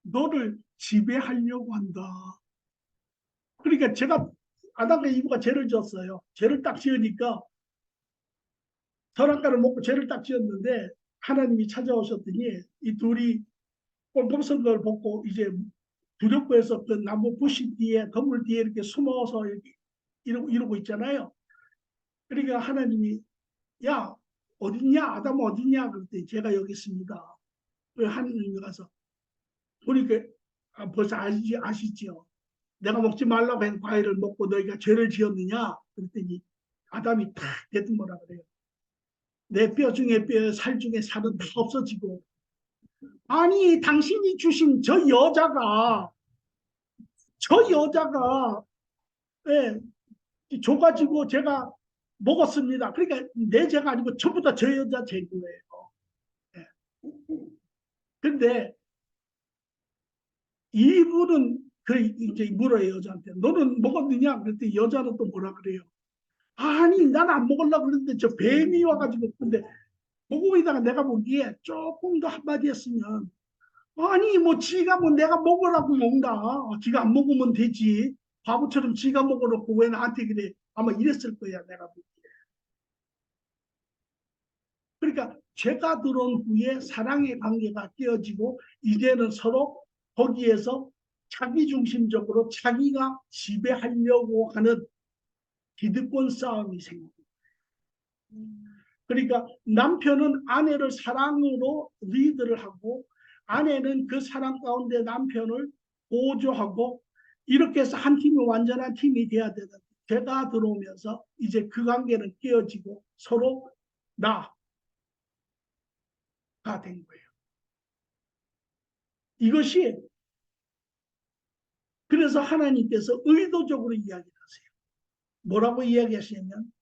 너를 지배하려고 한다. 그러니까 제가 아담과 이브가 죄를 지었어요. 죄를 딱 지으니까 선악과를 먹고 죄를 딱 지었는데 하나님이 찾아오셨더니 이 둘이 꼴통선 걸 벗고 이제 두렵고 해서 그 나무 부시 뒤에 건물 뒤에 이렇게 숨어서 이러고 있잖아요. 그러니까 하나님이 야 어딨냐 아담 어딨냐 그랬더니 제가 여기 있습니다. 하나님이 가서 보니까 벌써 아시죠? 내가 먹지 말라고 한 과일을 먹고 너희가 죄를 지었느냐 그랬더니 아담이 탁 대뜸 뭐라 그래요. 내 뼈 중에 뼈, 살 중에 살은 다 없어지고 아니 당신이 주신 저 여자가 예, 줘가지고 제가 먹었습니다. 그러니까 내 죄가 아니고 전부 다 저 여자 죄인 거예요. 예. 근데 이분은 그 이제 물어요 여자한테 너는 먹었느냐? 그랬더니 여자는 또 뭐라 그래요? 아니 난 안 먹으려고 그랬는데 저 뱀이 와가지고 근데 그거에다가 내가 보기에 조금 더 한마디 했으면 아니 뭐 지가 뭐 내가 먹으라고 먹나 지가 안 먹으면 되지 바보처럼 지가 먹어놓고 왜 나한테 그래 아마 이랬을 거야 내가 보기에. 그러니까 죄가 들어온 후에 사랑의 관계가 깨어지고 이제는 서로 거기에서 자기중심적으로 자기가 지배하려고 하는 기득권 싸움이 생깁니다. 그러니까 남편은 아내를 사랑으로 리드를 하고 아내는 그 사랑 가운데 남편을 보조하고 이렇게 해서 한 팀이 완전한 팀이 돼야 되는데 죄가 들어오면서 이제 그 관계는 깨어지고 서로 나가 된 거예요. 이것이 그래서 하나님께서 의도적으로 이야기하세요. 뭐라고 이야기하시냐면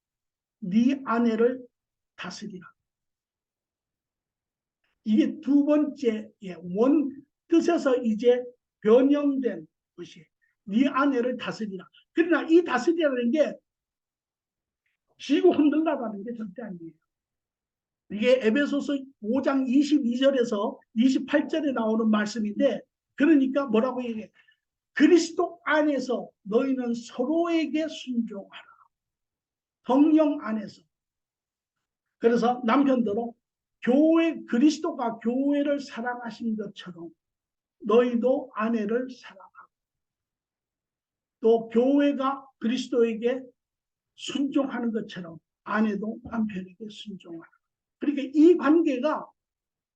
네 아내를 다스리라. 이게 두 번째 원 뜻에서 이제 변형된 것이 네 아내를 다스리라. 그러나 이 다스리라는 게 쥐고 흔들라라는 게 절대 아니에요. 이게 에베소서 5장 22절에서 28절에 나오는 말씀인데 그러니까 뭐라고 얘기해? 그리스도 안에서 너희는 서로에게 순종하라. 성령 안에서. 그래서 남편들은 그리스도가 교회를 사랑하신 것처럼 너희도 아내를 사랑하고 또 교회가 그리스도에게 순종하는 것처럼 아내도 남편에게 순종하라. 그러니까 이 관계가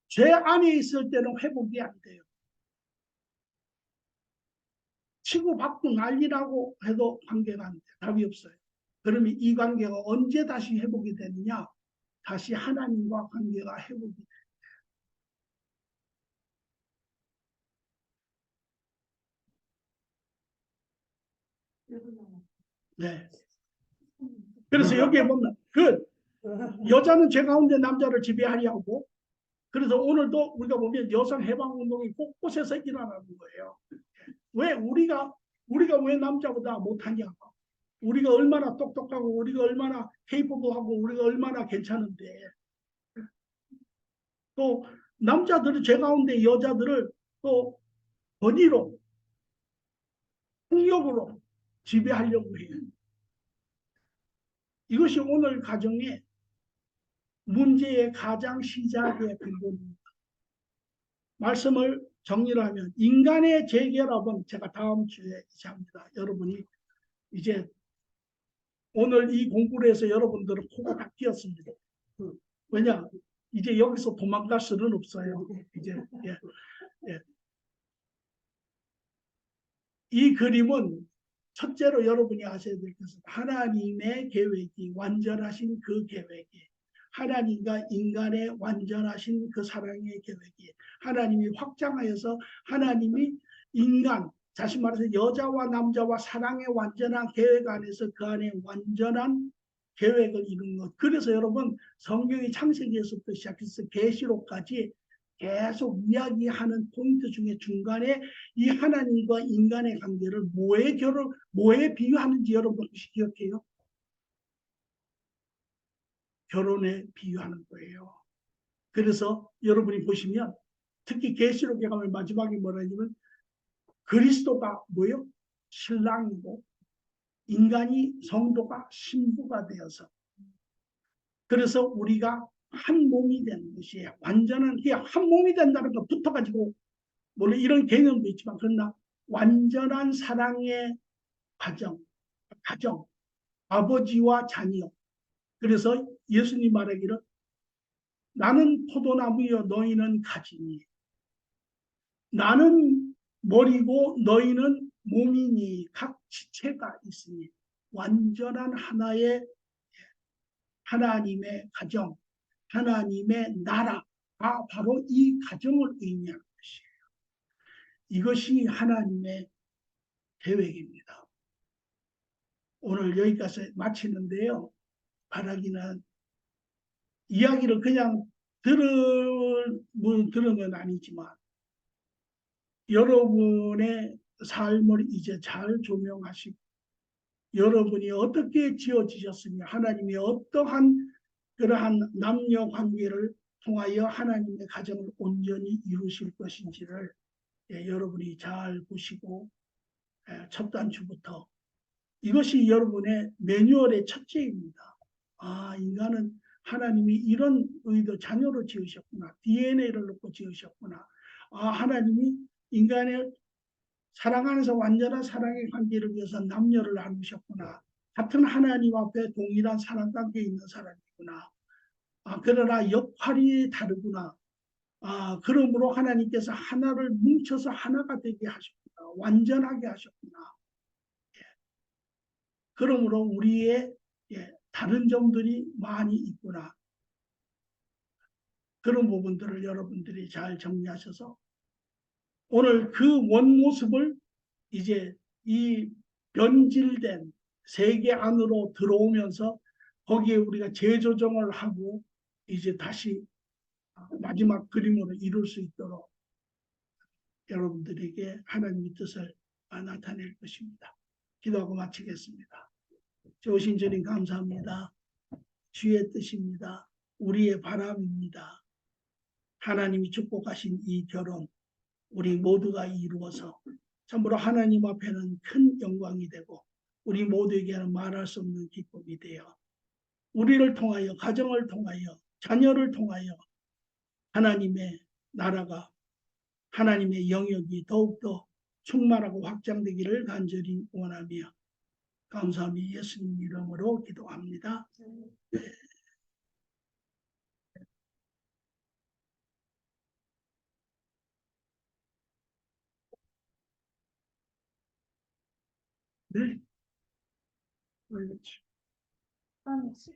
죄 안에 있을 때는 회복이 안 돼요. 치고받고 난리나고 해도 관계가 안 돼요. 답이 없어요. 그러면 이 관계가 언제 다시 회복이 되느냐? 다시 하나님과 관계가 회복이 돼요. 네. 그래서 여기에 보면 그 여자는 죄 가운데 남자를 지배하려고, 그래서 오늘도 우리가 보면 여성 해방 운동이 곳곳에서 일어나는 거예요. 왜 우리가 왜 남자보다 못하냐? 우리가 얼마나 똑똑하고 우리가 얼마나 케이퍼블하고 우리가 얼마나 괜찮은데, 또 남자들은 죄 가운데 여자들을 또 권위로 폭력으로 지배하려고 해요. 이것이 오늘 가정의 문제의 가장 시작의 근본입니다. 말씀을 정리를 하면 인간의 재결합은 제가 다음 주에 이제 합니다. 여러분이 이제 오늘 이 공부를 해서 여러분들은 코가 다 끼었습니다. 왜냐? 이제 여기서 도망갈 수는 없어요. 이제 예, 예. 이 그림은 첫째로 여러분이 아셔야 될 것은 하나님의 계획이 완전하신 그 계획이, 하나님과 인간의 완전하신 그 사랑의 계획이, 하나님이 확장하여서 하나님이 인간, 다시 말해서 여자와 남자와 사랑의 완전한 계획 안에서 그 안에 완전한 계획을 이룬 것. 그래서 여러분 성경이 창세기에서부터 시작해서 계시록까지 계속 이야기하는 포인트 중에 중간에 이 하나님과 인간의 관계를 뭐에 비유하는지 여러분 혹시 기억해요? 결혼에 비유하는 거예요. 그래서 여러분이 보시면 특히 계시록에 가면 마지막에 뭐라 하냐면 그리스도가 뭐예요? 신랑이고 인간이 성도가 신부가 되어서, 그래서 우리가 한 몸이 되는 것이에요. 완전한 한 몸이 된다는 거 붙어가지고 물론 이런 개념도 있지만 그러나 완전한 사랑의 가정, 아버지와 자녀. 그래서 예수님 말하기를 나는 포도나무여 너희는 가지니, 나는 머리고 너희는 몸이니 각 지체가 있으니, 완전한 하나의 하나님의 가정, 하나님의 나라가 바로 이 가정을 의미하는 것이에요. 이것이 하나님의 계획입니다. 오늘 여기까지 마치는데요. 바라기는 이야기를 그냥 들은 건 아니지만 여러분의 삶을 이제 잘 조명하시고 여러분이 어떻게 지어지셨으며 하나님이 어떠한 그러한 남녀 관계를 통하여 하나님의 가정을 온전히 이루실 것인지를 여러분이 잘 보시고 첫 단추부터 이것이 여러분의 매뉴얼의 첫째입니다. 아, 인간은 하나님이 이런 의도 자녀로 지으셨구나. DNA를 놓고 지으셨구나. 아, 하나님이 인간의 사랑 안에서 완전한 사랑의 관계를 위해서 남녀를 나누셨구나. 같은 하나님 앞에 동일한 사랑 관계에 있는 사람이구나. 아, 그러나 역할이 다르구나. 아, 그러므로 하나님께서 하나를 뭉쳐서 하나가 되게 하셨구나. 완전하게 하셨구나. 그러므로 우리의 다른 점들이 많이 있구나. 그런 부분들을 여러분들이 잘 정리하셔서 오늘 그 원모습을 이제 이 변질된 세계 안으로 들어오면서 거기에 우리가 재조정을 하고 이제 다시 마지막 그림으로 이룰 수 있도록 여러분들에게 하나님의 뜻을 나타낼 것입니다. 기도하고 마치겠습니다. 좋으신 주님 감사합니다. 주의 뜻입니다. 우리의 바람입니다. 하나님이 축복하신 이 결혼 우리 모두가 이루어서 참으로 하나님 앞에는 큰 영광이 되고 우리 모두에게는 말할 수 없는 기쁨이 되어 우리를 통하여 가정을 통하여 자녀를 통하여 하나님의 나라가 하나님의 영역이 더욱더 충만하고 확장되기를 간절히 원하며 감사하며 예수님 이름으로 기도합니다. 네. 네. 알겠죠.